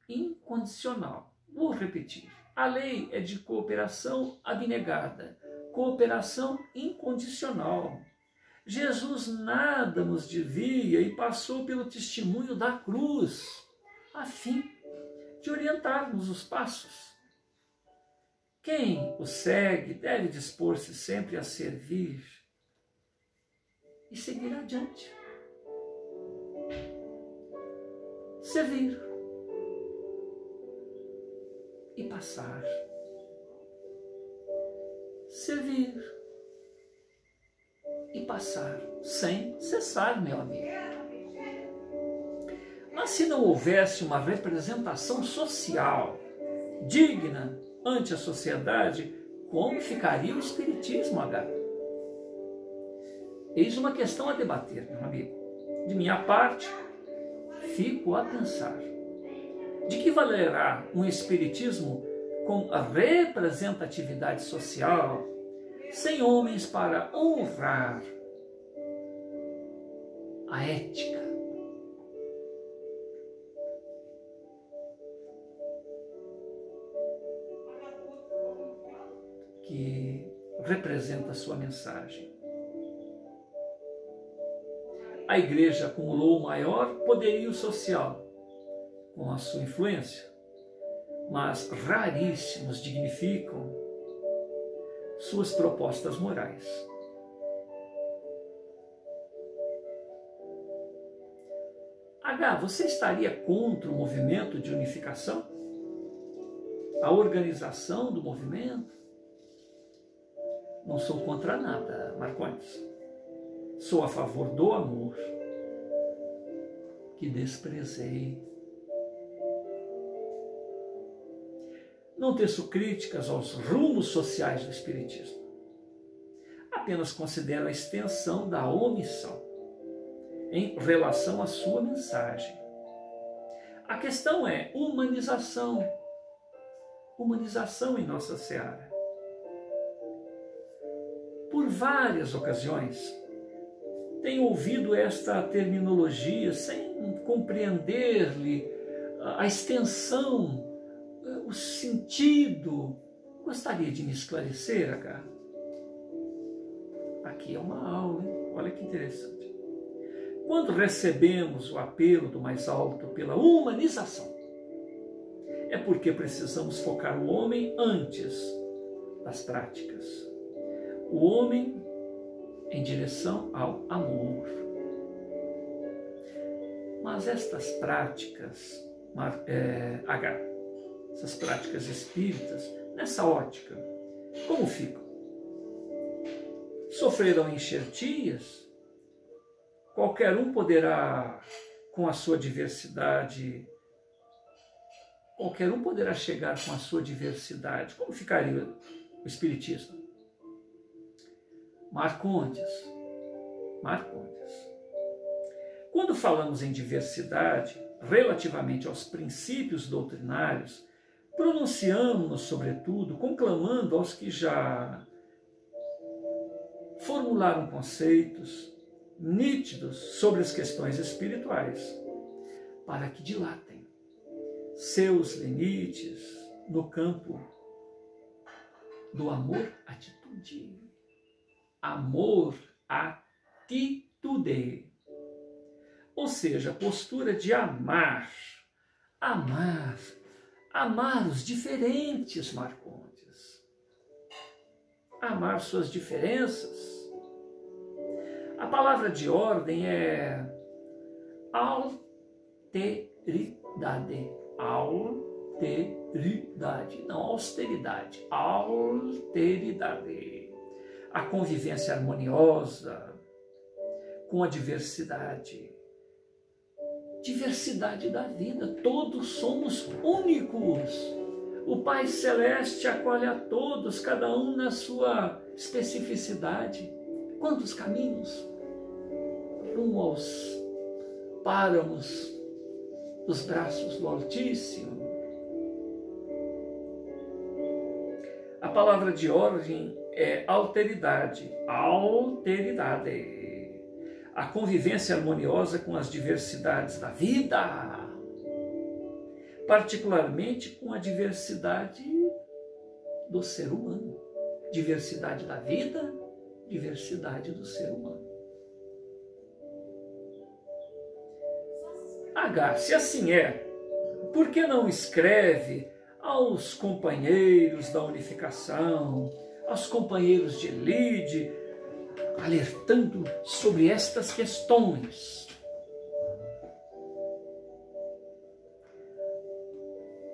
incondicional. Vou repetir. A lei é de cooperação abnegada. Cooperação incondicional. Jesus nada nos devia e passou pelo testemunho da cruz, a fim de orientar-nos os passos. Quem o segue deve dispor-se sempre a servir e seguir adiante. Servir e passar. Servir e passar, sem cessar, meu amigo. Mas se não houvesse uma representação social digna ante a sociedade, como ficaria o Espiritismo, H? Eis uma questão a debater, meu amigo. De minha parte, fico a pensar. De que valerá um Espiritismo com a representatividade social, sem homens para honrar a ética? Que representa a sua mensagem. A Igreja acumulou o maior poderio social com a sua influência, mas raríssimos dignificam suas propostas morais. H, você estaria contra o movimento de unificação? A organização do movimento? Não sou contra nada, Marcondes. Sou a favor do amor, que desprezei. Não teço críticas aos rumos sociais do Espiritismo. Apenas considero a extensão da omissão em relação à sua mensagem. A questão é humanização. Humanização em nossa seara. Por várias ocasiões, tenho ouvido esta terminologia sem compreender-lhe a extensão, o sentido. Gostaria de me esclarecer, H? Aqui é uma aula, hein? Olha que interessante. Quando recebemos o apelo do mais alto pela humanização, é porque precisamos focar o homem antes das práticas. O homem em direção ao amor. Mas estas práticas, essas práticas espíritas, nessa ótica, como ficam? Sofrerão enxertias? Qualquer um poderá, com a sua diversidade, qualquer um poderá chegar com a sua diversidade. Como ficaria o Espiritismo? Marcondes. Quando falamos em diversidade, relativamente aos princípios doutrinários, pronunciamos-nos, sobretudo, conclamando aos que já formularam conceitos nítidos sobre as questões espirituais, para que dilatem seus limites no campo do amor-atitude. Amor-atitude. Ou seja, a postura de amar os diferentes, Marcondes. Amar suas diferenças. A palavra de ordem é alteridade. Alteridade, não austeridade. Alteridade. A convivência harmoniosa com a diversidade. Diversidade da vida. Todos somos únicos. O Pai Celeste acolhe a todos, cada um na sua especificidade. Quantos caminhos rumo aos páramos dos braços do Altíssimo. A palavra de ordem é alteridade. Alteridade. A convivência harmoniosa com as diversidades da vida, particularmente com a diversidade do ser humano. Diversidade da vida, diversidade do ser humano. H, se assim é, por que não escreve aos companheiros da unificação, aos companheiros de elite, alertando sobre estas questões?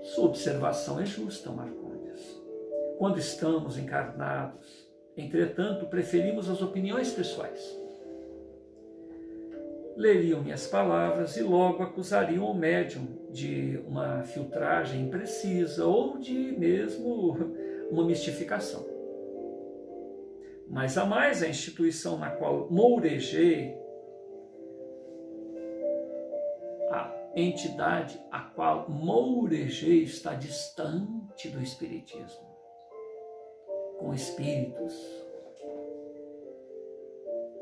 Sua observação é justa, Marcondes. Quando estamos encarnados, entretanto, preferimos as opiniões pessoais. Leriam minhas palavras e logo acusariam o médium de uma filtragem imprecisa ou de mesmo uma mistificação. Mas a mais a instituição na qual mourejei, a entidade a qual mourejei está distante do Espiritismo, com espíritos,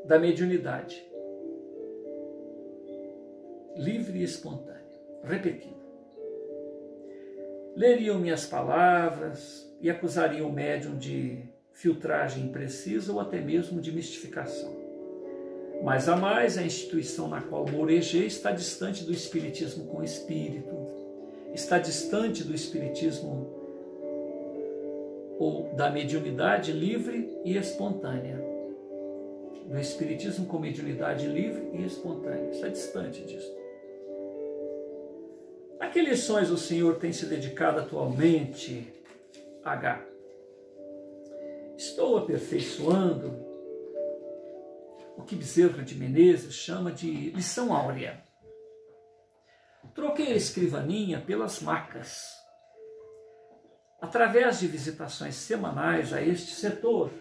da mediunidade, livre e espontânea. Repetindo. Leriam minhas palavras e acusariam o médium de filtragem imprecisa ou até mesmo de mistificação. Mas a mais, a instituição na qual mourejei está distante do Espiritismo com espírito, está distante do Espiritismo ou da mediunidade livre e espontânea. Do Espiritismo com mediunidade livre e espontânea. Está distante disso. A que lições o Senhor tem se dedicado atualmente, H? Estou aperfeiçoando o que Bezerra de Menezes chama de lição áurea. Troquei a escrivaninha pelas macas. Através de visitações semanais a este setor,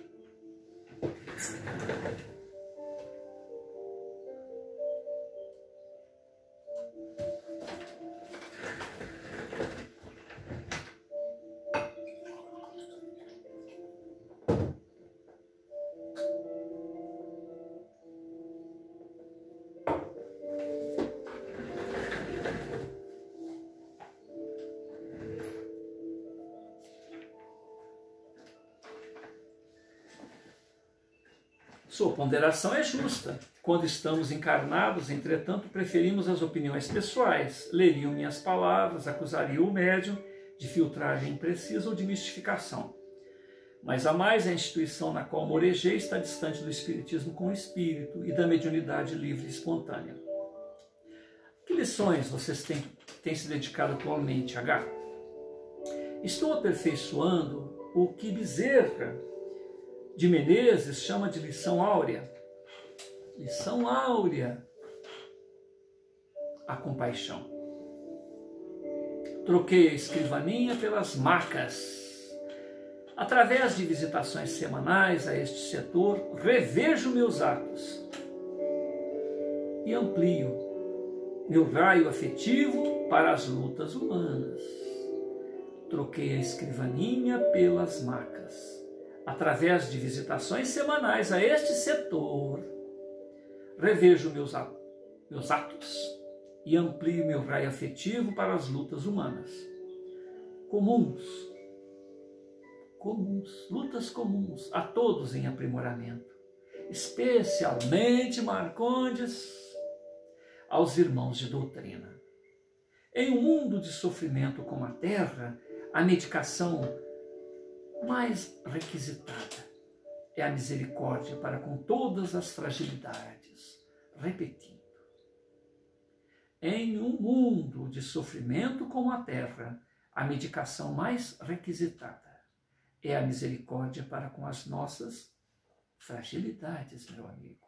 sua ponderação é justa. Quando estamos encarnados, entretanto, preferimos as opiniões pessoais. Leriam minhas palavras, acusariam o médium de filtragem imprecisa ou de mistificação. Mas a mais, a instituição na qual morejei está distante do espiritismo com o espírito e da mediunidade livre e espontânea. Que lições vocês têm se dedicado atualmente, H? Estou aperfeiçoando o que Bezerra de Menezes chama de lição áurea. Lição áurea, a compaixão. Troquei a escrivaninha pelas macas. Através de visitações semanais a este setor, revejo meus atos e amplio meu raio afetivo para as lutas humanas. Troquei a escrivaninha pelas macas. Através de visitações semanais a este setor, revejo meus atos e amplio meu raio afetivo para as lutas humanas. Lutas comuns a todos em aprimoramento, especialmente, Marcondes, aos irmãos de doutrina. Em um mundo de sofrimento como a Terra, a medicação mais requisitada é a misericórdia para com todas as fragilidades. Repetindo, em um mundo de sofrimento como a Terra, a medicação mais requisitada é a misericórdia para com as nossas fragilidades, meu amigo.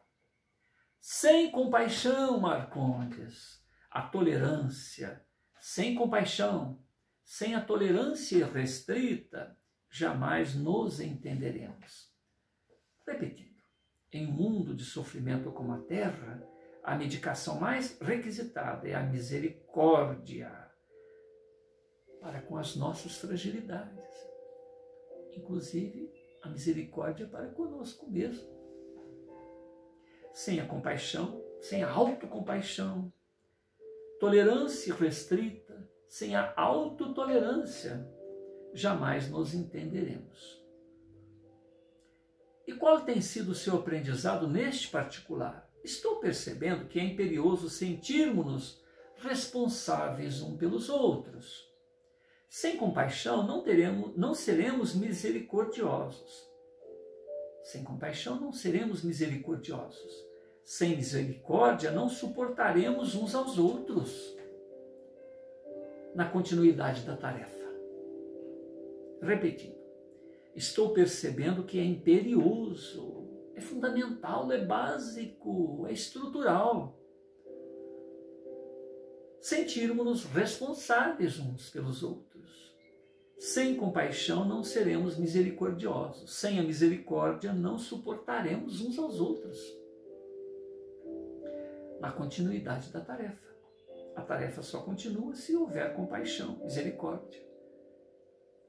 Sem compaixão, Marcondes, a tolerância, sem compaixão, sem a tolerância restrita, jamais nos entenderemos. Repetindo, em um mundo de sofrimento como a Terra, a medicação mais requisitada é a misericórdia para com as nossas fragilidades, inclusive a misericórdia para conosco mesmo. Sem a compaixão, sem a autocompaixão, tolerância restrita, sem a autotolerância, jamais nos entenderemos. E qual tem sido o seu aprendizado neste particular? Estou percebendo que é imperioso sentirmos-nos responsáveis uns pelos outros. Sem compaixão não seremos misericordiosos. Sem compaixão não seremos misericordiosos. Sem misericórdia não suportaremos uns aos outros na continuidade da tarefa. Repetindo, estou percebendo que é imperioso, é fundamental, é básico, é estrutural sentirmos-nos responsáveis uns pelos outros. Sem compaixão não seremos misericordiosos. Sem a misericórdia não suportaremos uns aos outros na continuidade da tarefa. A tarefa só continua se houver compaixão, misericórdia,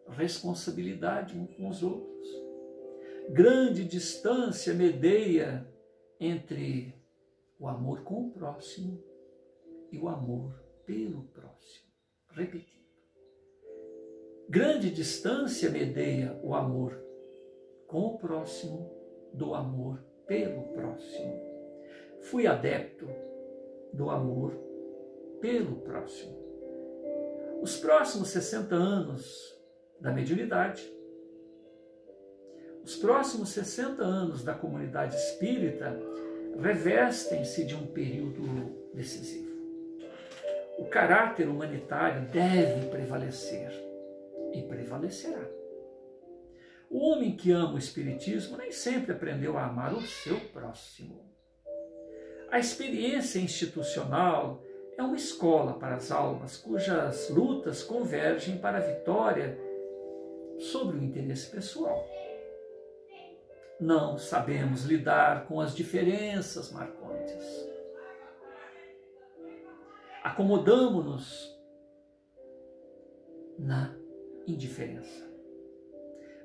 responsabilidade uns com os outros. Grande distância medeia entre o amor com o próximo e o amor pelo próximo. Repetindo. Grande distância medeia o amor com o próximo do amor pelo próximo. Fui adepto do amor pelo próximo. Os próximos 60 anos da mediunidade, os próximos 60 anos da comunidade espírita revestem-se de um período decisivo. O caráter humanitário deve prevalecer e prevalecerá. O homem que ama o Espiritismo nem sempre aprendeu a amar o seu próximo. A experiência institucional é uma escola para as almas cujas lutas convergem para a vitória sobre o interesse pessoal. Não sabemos lidar com as diferenças marcantes. Acomodamo-nos na indiferença,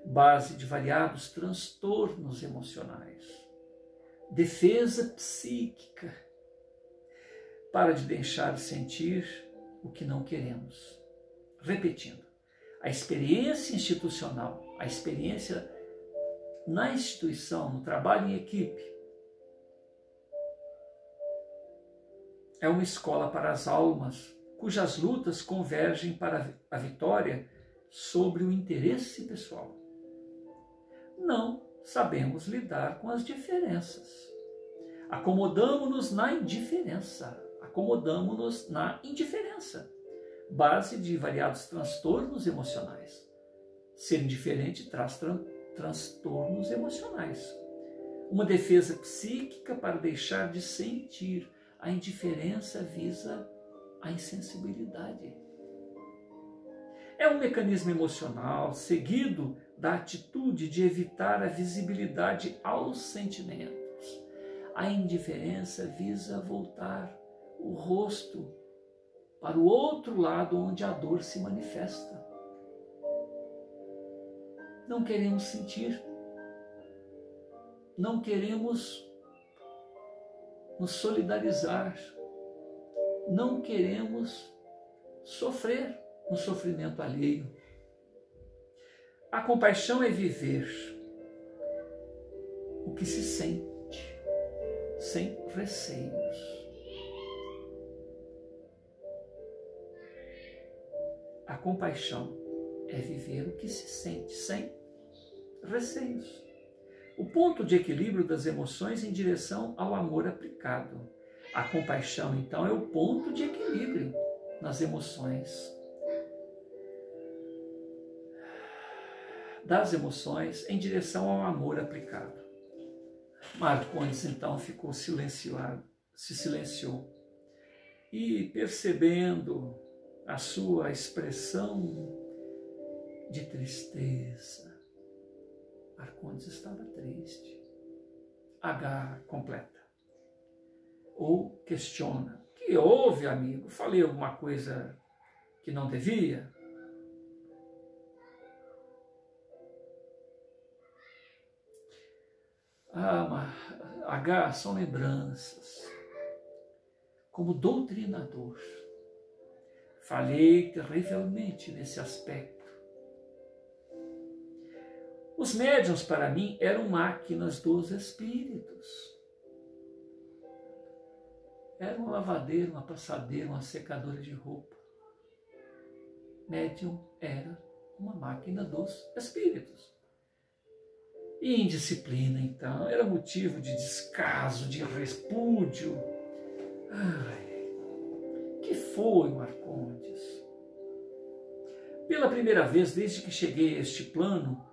base de variados transtornos emocionais, defesa psíquica, para de deixar de sentir o que não queremos. Repetindo, a experiência institucional, a experiência na instituição, no trabalho em equipe, é uma escola para as almas cujas lutas convergem para a vitória sobre o interesse pessoal. Não sabemos lidar com as diferenças. Acomodamo-nos na indiferença. Acomodamo-nos na indiferença, base de variados transtornos emocionais. Ser indiferente traz transtornos emocionais. Uma defesa psíquica para deixar de sentir. A indiferença visa a insensibilidade. É um mecanismo emocional seguido da atitude de evitar a visibilidade aos sentimentos. A indiferença visa voltar o rosto para o outro lado onde a dor se manifesta. Não queremos sentir, não queremos nos solidarizar, não queremos sofrer no sofrimento alheio. A compaixão é viver o que se sente, sem receios. A compaixão é viver o que se sente, sem receios. O ponto de equilíbrio das emoções em direção ao amor aplicado. A compaixão, então, é o ponto de equilíbrio nas emoções. Das emoções em direção ao amor aplicado. Marcondes, então, ficou silenciado, se silenciou. E, percebendo a sua expressão de tristeza, Marcondes estava triste. H completa. Ou questiona. Que houve, amigo? Falei alguma coisa que não devia? H são lembranças. Como doutrinador, falhei terrivelmente nesse aspecto. Os médiuns, para mim, eram máquinas dos espíritos. Era uma lavadeira, uma passadeira, uma secadora de roupa. Médium era uma máquina dos espíritos. E indisciplina, então, era motivo de descaso, de repúdio. Ai, que foi, Marcondes? Pela primeira vez, desde que cheguei a este plano,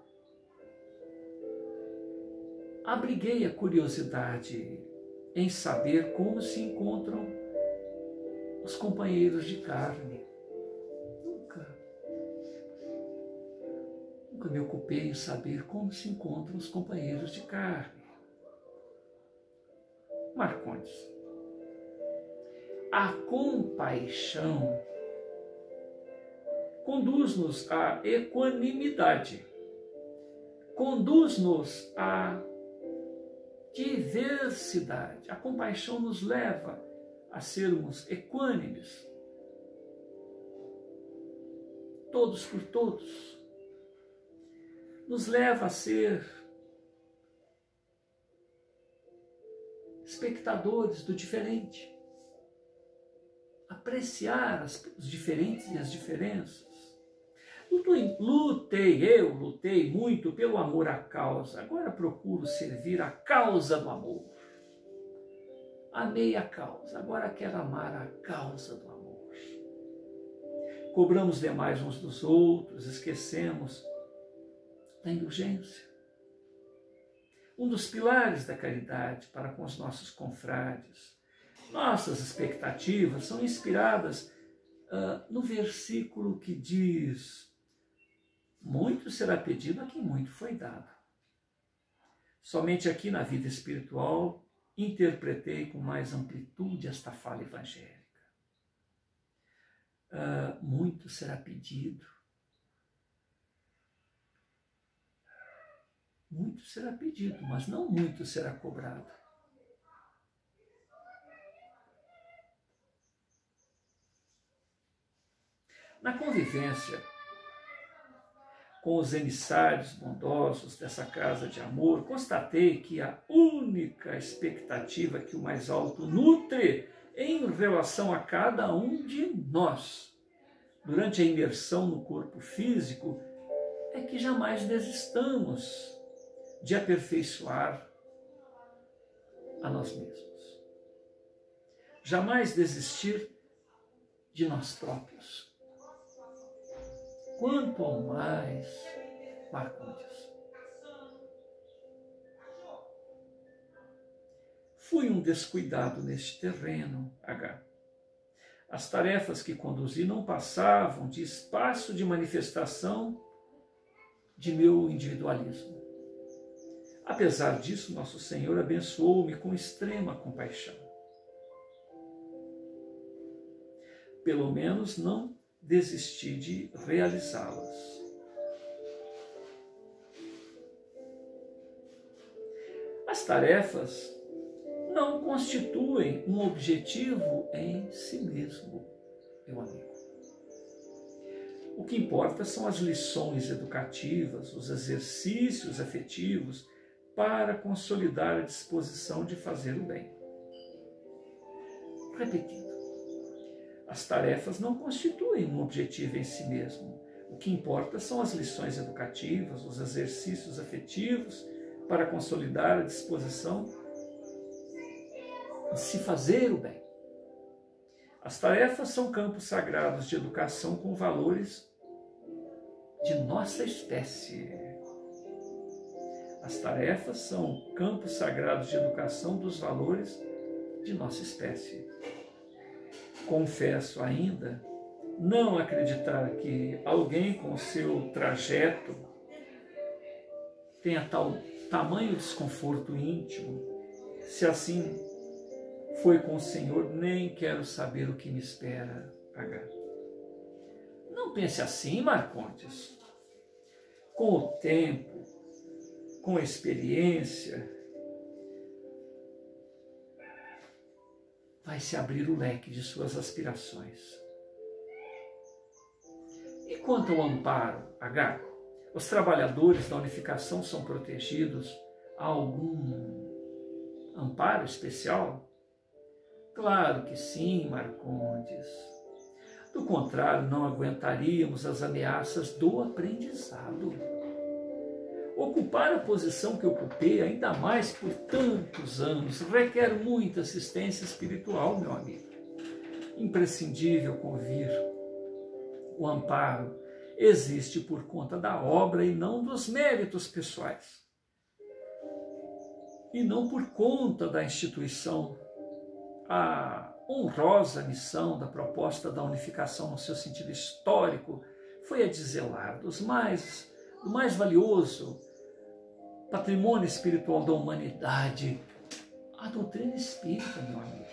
abriguei a curiosidade em saber como se encontram os companheiros de carne. Nunca me ocupei em saber como se encontram os companheiros de carne. Marcondes, a compaixão conduz-nos à equanimidade, conduz-nos à diversidade. A compaixão nos leva a sermos equânimes, todos por todos. Nos leva a ser espectadores do diferente, apreciar os diferentes e as diferenças. Eu lutei muito pelo amor à causa, agora procuro servir a causa do amor. Amei a causa, agora quero amar a causa do amor. Cobramos demais uns dos outros, esquecemos da indulgência. Um dos pilares da caridade para com os nossos confrades. Nossas expectativas são inspiradas no versículo que diz: muito será pedido a quem muito foi dado. Somente aqui na vida espiritual interpretei com mais amplitude esta fala evangélica. Muito será pedido. Muito será pedido, mas não muito será cobrado. Na convivência com os emissários bondosos dessa casa de amor, constatei que a única expectativa que o mais alto nutre em relação a cada um de nós, durante a imersão no corpo físico, é que jamais desistamos de aperfeiçoar a nós mesmos. Jamais desistir de nós próprios. Quanto ao mais, Marcondes. Fui um descuidado neste terreno, H. As tarefas que conduzi não passavam de espaço de manifestação de meu individualismo. Apesar disso, Nosso Senhor abençoou-me com extrema compaixão. Pelo menos não desisti de realizá-las. As tarefas não constituem um objetivo em si mesmo, meu amigo. O que importa são as lições educativas, os exercícios afetivos para consolidar a disposição de fazer o bem. Repetindo, as tarefas não constituem um objetivo em si mesmo. O que importa são as lições educativas, os exercícios afetivos para consolidar a disposição de se fazer o bem. As tarefas são campos sagrados de educação com valores de nossa espécie. As tarefas são campos sagrados de educação dos valores de nossa espécie. Confesso ainda não acreditar que alguém com seu trajeto tenha tamanho desconforto íntimo. Se assim foi com o Senhor, nem quero saber o que me espera, H. Não pense assim, Marcondes. Com o tempo, com a experiência, vai se abrir o leque de suas aspirações. E quanto ao amparo, H, os trabalhadores da unificação são protegidos a algum amparo especial? Claro que sim, Marcondes. Do contrário, não aguentaríamos as ameaças do aprendizado. Ocupar a posição que ocupei, ainda mais por tantos anos, requer muita assistência espiritual, meu amigo. Imprescindível convir. O amparo existe por conta da obra e não dos méritos pessoais. E não por conta da instituição. A honrosa missão da proposta da unificação no seu sentido histórico foi a de zelar do mais valioso patrimônio espiritual da humanidade, a doutrina espírita, meu amigo,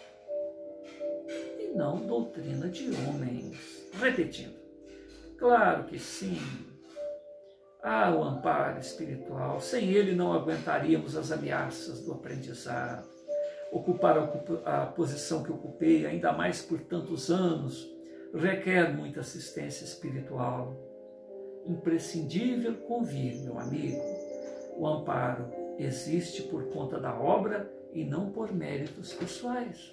e não doutrina de homens. Repetindo, claro que sim, há o amparo espiritual, sem ele não aguentaríamos as ameaças do aprendizado. Ocupar a posição que ocupei, ainda mais por tantos anos, requer muita assistência espiritual. Imprescindível convir, meu amigo. O amparo existe por conta da obra e não por méritos pessoais.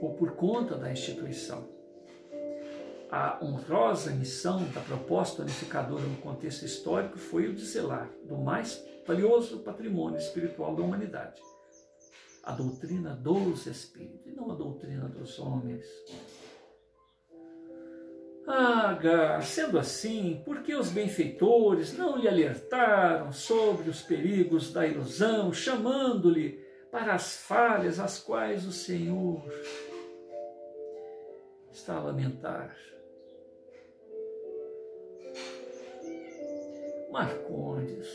Ou por conta da instituição. A honrosa missão da proposta unificadora no contexto histórico foi o de zelar do mais valioso patrimônio espiritual da humanidade, a doutrina dos Espíritos, e não a doutrina dos homens. Agar, sendo assim, por que os benfeitores não lhe alertaram sobre os perigos da ilusão, chamando-lhe para as falhas às quais o Senhor está a lamentar? Marcondes,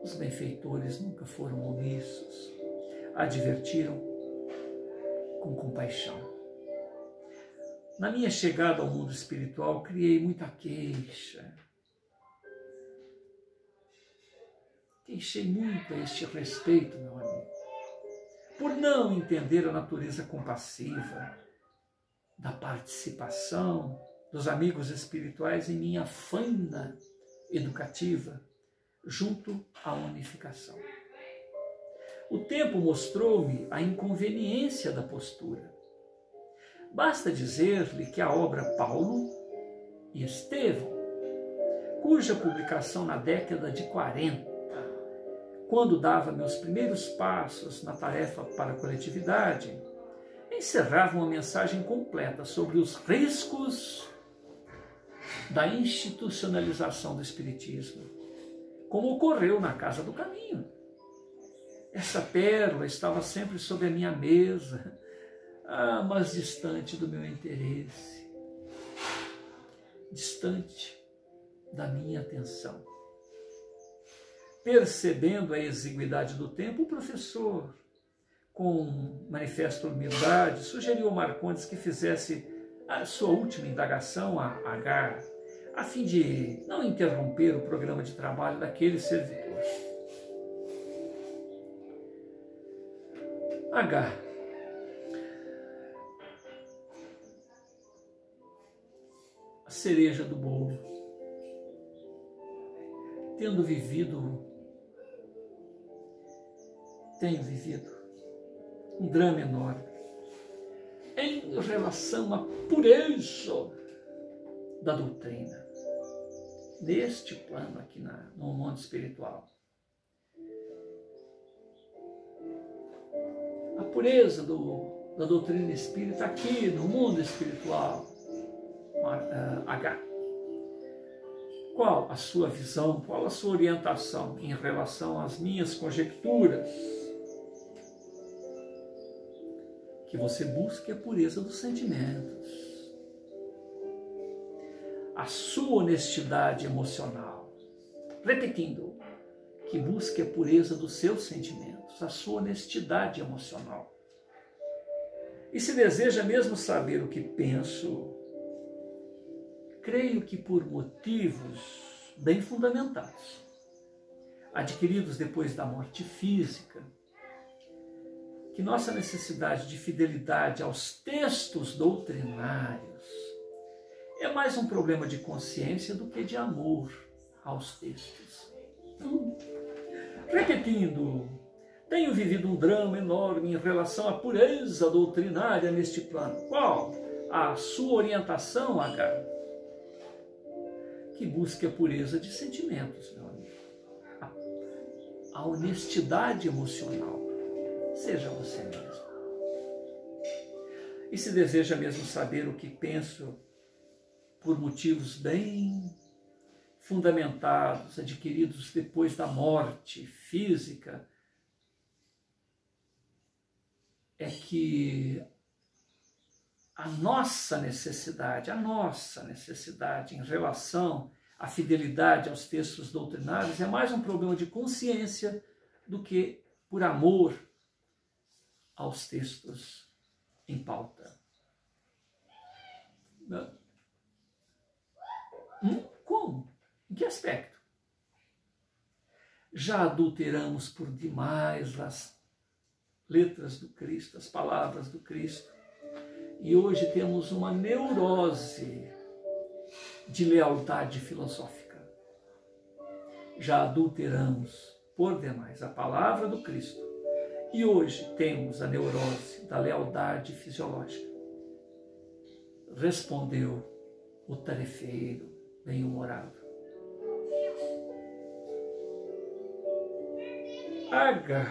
os benfeitores nunca foram omissos, advertiram com compaixão. Na minha chegada ao mundo espiritual, criei muita queixa. Queixei muito a este respeito, meu amigo, por não entender a natureza compassiva da participação dos amigos espirituais em minha faina educativa junto à unificação. O tempo mostrou-me a inconveniência da postura. Basta dizer-lhe que a obra Paulo e Estevão, cuja publicação na década de 40, quando dava meus primeiros passos na tarefa para a coletividade, encerrava uma mensagem completa sobre os riscos da institucionalização do Espiritismo, como ocorreu na Casa do Caminho. Essa pérola estava sempre sobre a minha mesa, mas distante do meu interesse, distante da minha atenção. Percebendo a exiguidade do tempo, o professor, com manifesta humildade, sugeriu a Marcondes que fizesse a sua última indagação a Agar, a fim de não interromper o programa de trabalho daquele servidor. Agar, a cereja do bolo, tenho vivido um drama enorme em relação à pureza da doutrina, neste plano aqui no mundo espiritual. A pureza da doutrina espírita aqui no mundo espiritual. H. Qual a sua visão, qual a sua orientação em relação às minhas conjecturas? Que você busque a pureza dos sentimentos, a sua honestidade emocional. Repetindo, que busque a pureza dos seus sentimentos, a sua honestidade emocional. E se deseja mesmo saber o que penso, creio que por motivos bem fundamentados, adquiridos depois da morte física, que nossa necessidade de fidelidade aos textos doutrinários é mais um problema de consciência do que de amor aos textos. Repetindo, tenho vivido um drama enorme em relação à pureza doutrinária neste plano. Qual a sua orientação, H? Que busque a pureza de sentimentos, meu amigo. A honestidade emocional. Seja você mesmo. E se deseja mesmo saber o que penso por motivos bem fundamentados, adquiridos depois da morte física, é que a nossa necessidade em relação à fidelidade aos textos doutrinários é mais um problema de consciência do que por amor aos textos em pauta. Como? Em que aspecto? Já adulteramos por demais as letras do Cristo, as palavras do Cristo, e hoje temos uma neurose de lealdade filosófica. Já adulteramos por demais a palavra do Cristo, e hoje temos a neurose da lealdade fisiológica. Respondeu o tarefeiro bem-humorado. H,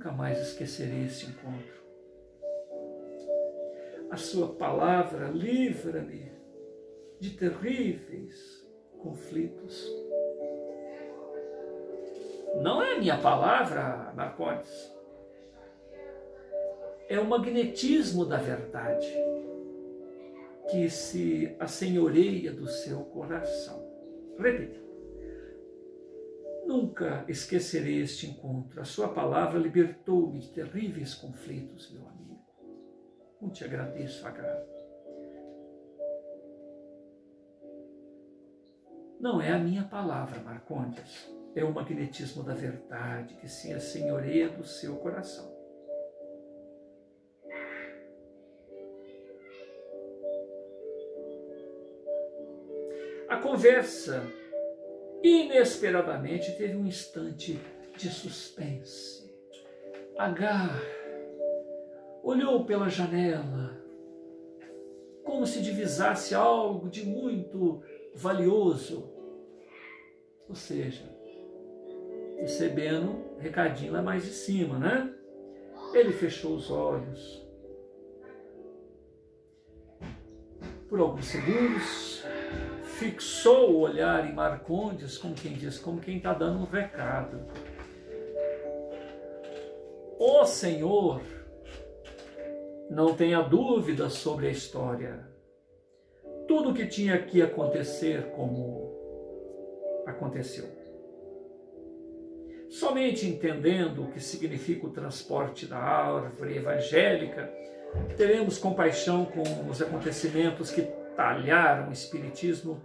nunca mais esquecerei este encontro. A sua palavra livra-me de terríveis conflitos. Não é a minha palavra, Marcondes. É o magnetismo da verdade que se assenhoreia do seu coração. Repito. Nunca esquecerei este encontro. A sua palavra libertou-me de terríveis conflitos, meu amigo. Muito te agradeço, Agar. Não é a minha palavra, Marcondes. É o magnetismo da verdade que se assenhoreia do seu coração. A conversa inesperadamente teve um instante de suspense. Agar olhou pela janela, como se divisasse algo de muito valioso. Ou seja, recebendo recadinho lá mais de cima, né? Ele fechou os olhos. Por alguns segundos, fixou o olhar em Marcondes, como quem diz, como quem está dando um recado. Ó Senhor, não tenha dúvida sobre a história. Tudo o que tinha que acontecer como aconteceu. Somente entendendo o que significa o transporte da árvore evangélica, teremos compaixão com os acontecimentos que talharam o espiritismo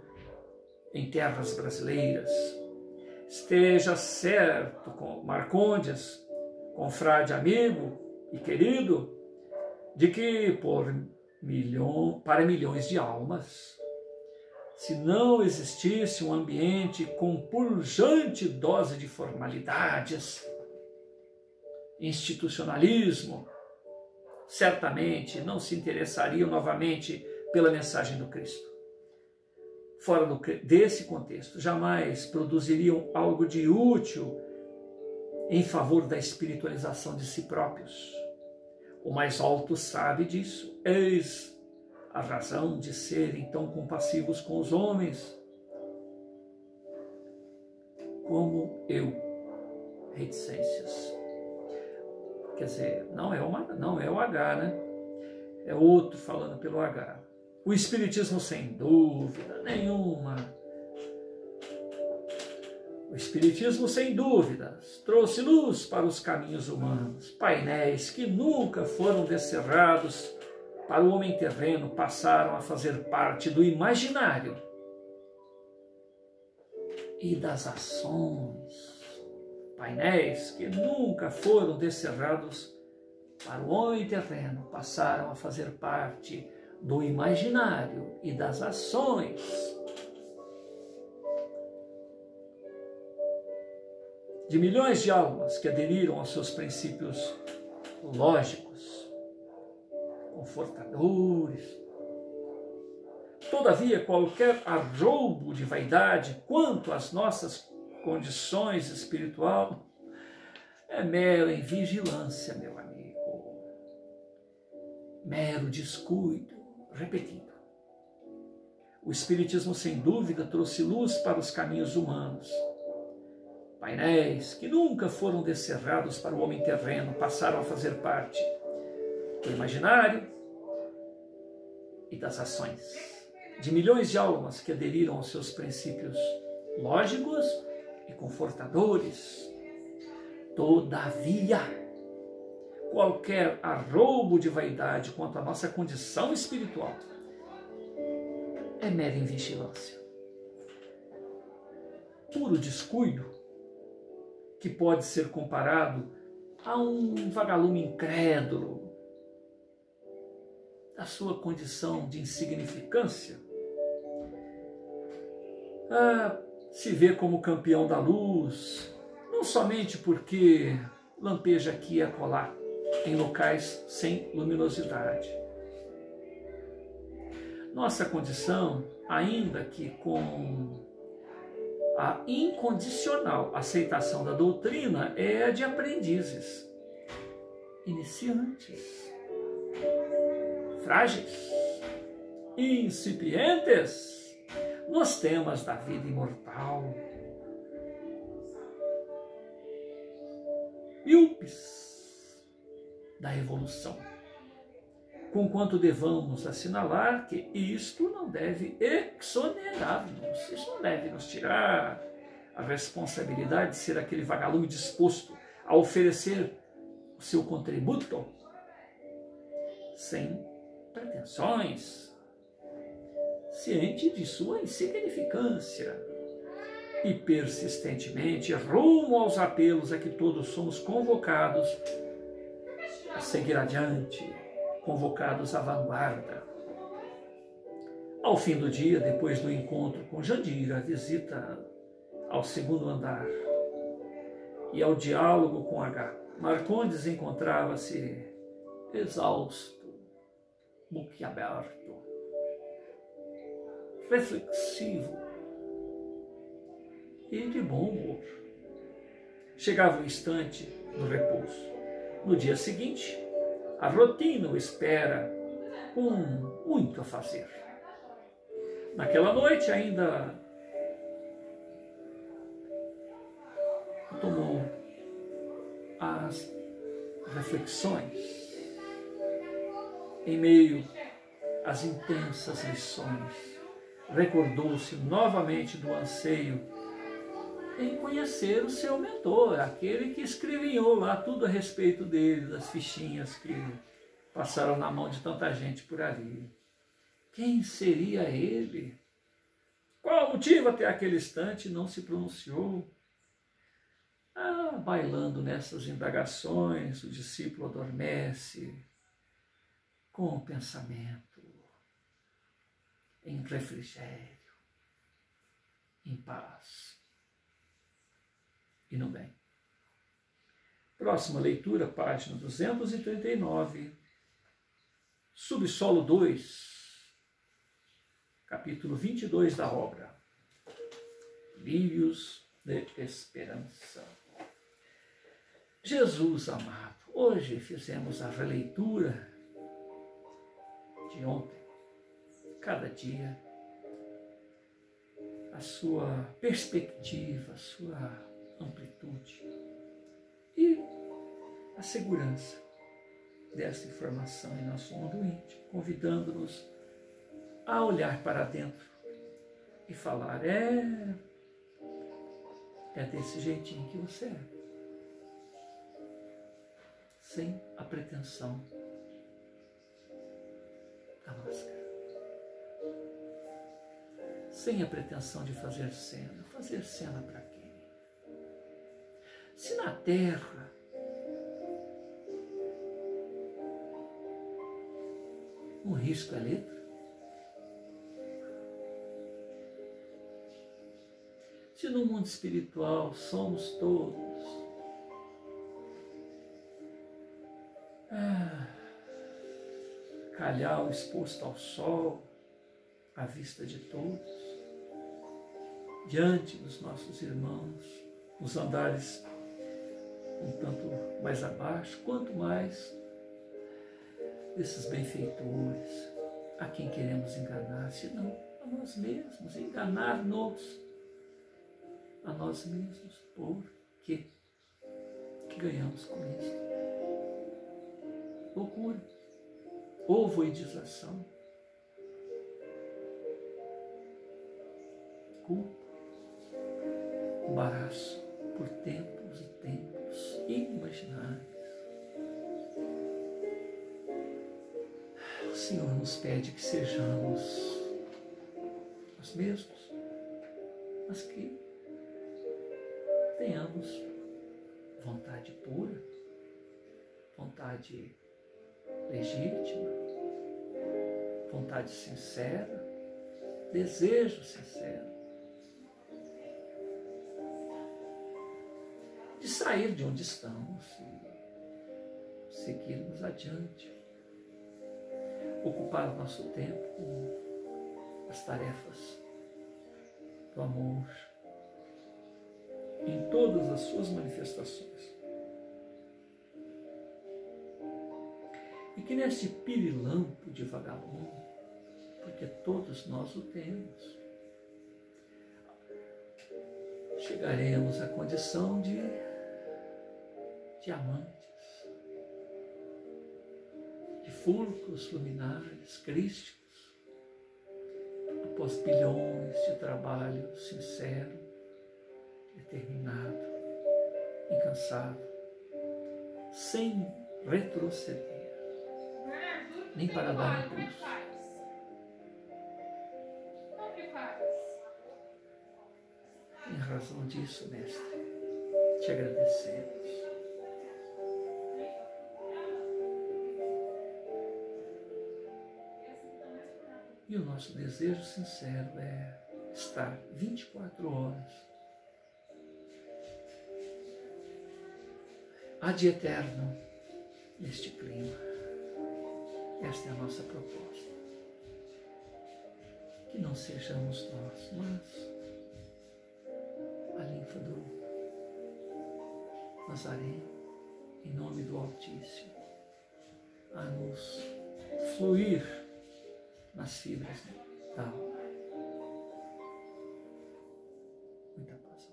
em terras brasileiras. Esteja certo, com Marcondes, confrade amigo e querido, de que para milhões de almas, se não existisse um ambiente com purjante dose de formalidades, institucionalismo, certamente não se interessariam novamente pela mensagem do Cristo. Fora desse contexto, jamais produziriam algo de útil em favor da espiritualização de si próprios. O mais alto sabe disso. Eis a razão de serem tão compassivos com os homens, como eu. Reticências. Quer dizer, não é o H, né? É outro falando pelo H. O Espiritismo, sem dúvida nenhuma, o Espiritismo, sem dúvidas, trouxe luz para os caminhos humanos. Painéis que nunca foram descerrados para o homem terreno passaram a fazer parte do imaginário e das ações. Painéis que nunca foram descerrados para o homem terreno passaram a fazer parte do imaginário e das ações. De milhões de almas que aderiram aos seus princípios lógicos, confortadores. Todavia, qualquer arroubo de vaidade quanto às nossas condições espirituais é mera invigilância, meu amigo. Mero descuido. Repetindo. O Espiritismo, sem dúvida, trouxe luz para os caminhos humanos. Painéis que nunca foram descerrados para o homem terreno passaram a fazer parte do imaginário e das ações de milhões de almas que aderiram aos seus princípios lógicos e confortadores. Todavia, qualquer arroubo de vaidade quanto à nossa condição espiritual é mera invigilância. Puro descuido que pode ser comparado a um vagalume incrédulo da sua condição de insignificância. Se vê como campeão da luz, não somente porque lampeja aqui e acolá, em locais sem luminosidade. Nossa condição, ainda que com a incondicional aceitação da doutrina, é a de aprendizes. iniciantes, frágeis, incipientes nos temas da vida imortal, míopes da evolução. Conquanto devamos assinalar que isto não deve exonerar-nos, isso não deve nos tirar a responsabilidade de ser aquele vagalume disposto a oferecer o seu contributo sem pretensões, ciente de sua insignificância e persistentemente rumo aos apelos a que todos somos convocados a seguir adiante, convocados à vanguarda. Ao fim do dia, depois do encontro com Jandira, a visita ao segundo andar e ao diálogo com H, Marcondes encontrava-se exausto, boquiaberto, reflexivo e de bom humor. Chegava o instante do repouso. No dia seguinte, a rotina o espera com muito a fazer. Naquela noite ainda tomou as reflexões em meio às intensas lições. Recordou-se novamente do anseio em conhecer o seu mentor, aquele que escrevinhou lá tudo a respeito dele, das fichinhas que passaram na mão de tanta gente por ali. Quem seria ele? Qual o motivo até aquele instante não se pronunciou? Bailando nessas indagações, o discípulo adormece com o pensamento em refrigério, em paz e no bem. Próxima leitura, página 239, Subsolo 2, capítulo 22 da obra, Lírios de Esperança. Jesus amado, hoje fizemos a releitura de ontem. Cada dia a sua perspectiva, a sua amplitude e a segurança dessa informação em nosso mundo íntimo, convidando-nos a olhar para dentro e falar, é desse jeitinho que você é, sem a pretensão da máscara, sem a pretensão de fazer cena para quem? Se na Terra um risco é letra, se no mundo espiritual somos todos calhau exposto ao sol, à vista de todos, diante dos nossos irmãos, nos andares um tanto mais abaixo, quanto mais esses benfeitores, a quem queremos enganar, senão a nós mesmos, enganar-nos a nós mesmos, por quê? Que ganhamos com isso? Loucura, ovoidização, culpa, embaraço por tempos e tempos inimagináveis. O Senhor nos pede que sejamos nós mesmos, mas que tenhamos vontade pura, vontade legítima, vontade sincera, desejo sincero de sair de onde estamos e seguirmos adiante, ocupar o nosso tempo com as tarefas do amor em todas as suas manifestações. que nesse pirilampo de vagabundo, porque todos nós o temos, chegaremos à condição de diamantes, de fulcros luminares, crísticos, após bilhões de trabalho sincero, determinado, incansável, sem retroceder, nem para dar impulso. Em razão disso, mestre, te agradecemos. E o nosso desejo sincero é estar 24 horas ad eterno neste clima. Esta é a nossa proposta. Que não sejamos nós, mas a linfa do Nazareno, em nome do Altíssimo, a nos fluir nas fibras da alma. Muita paz.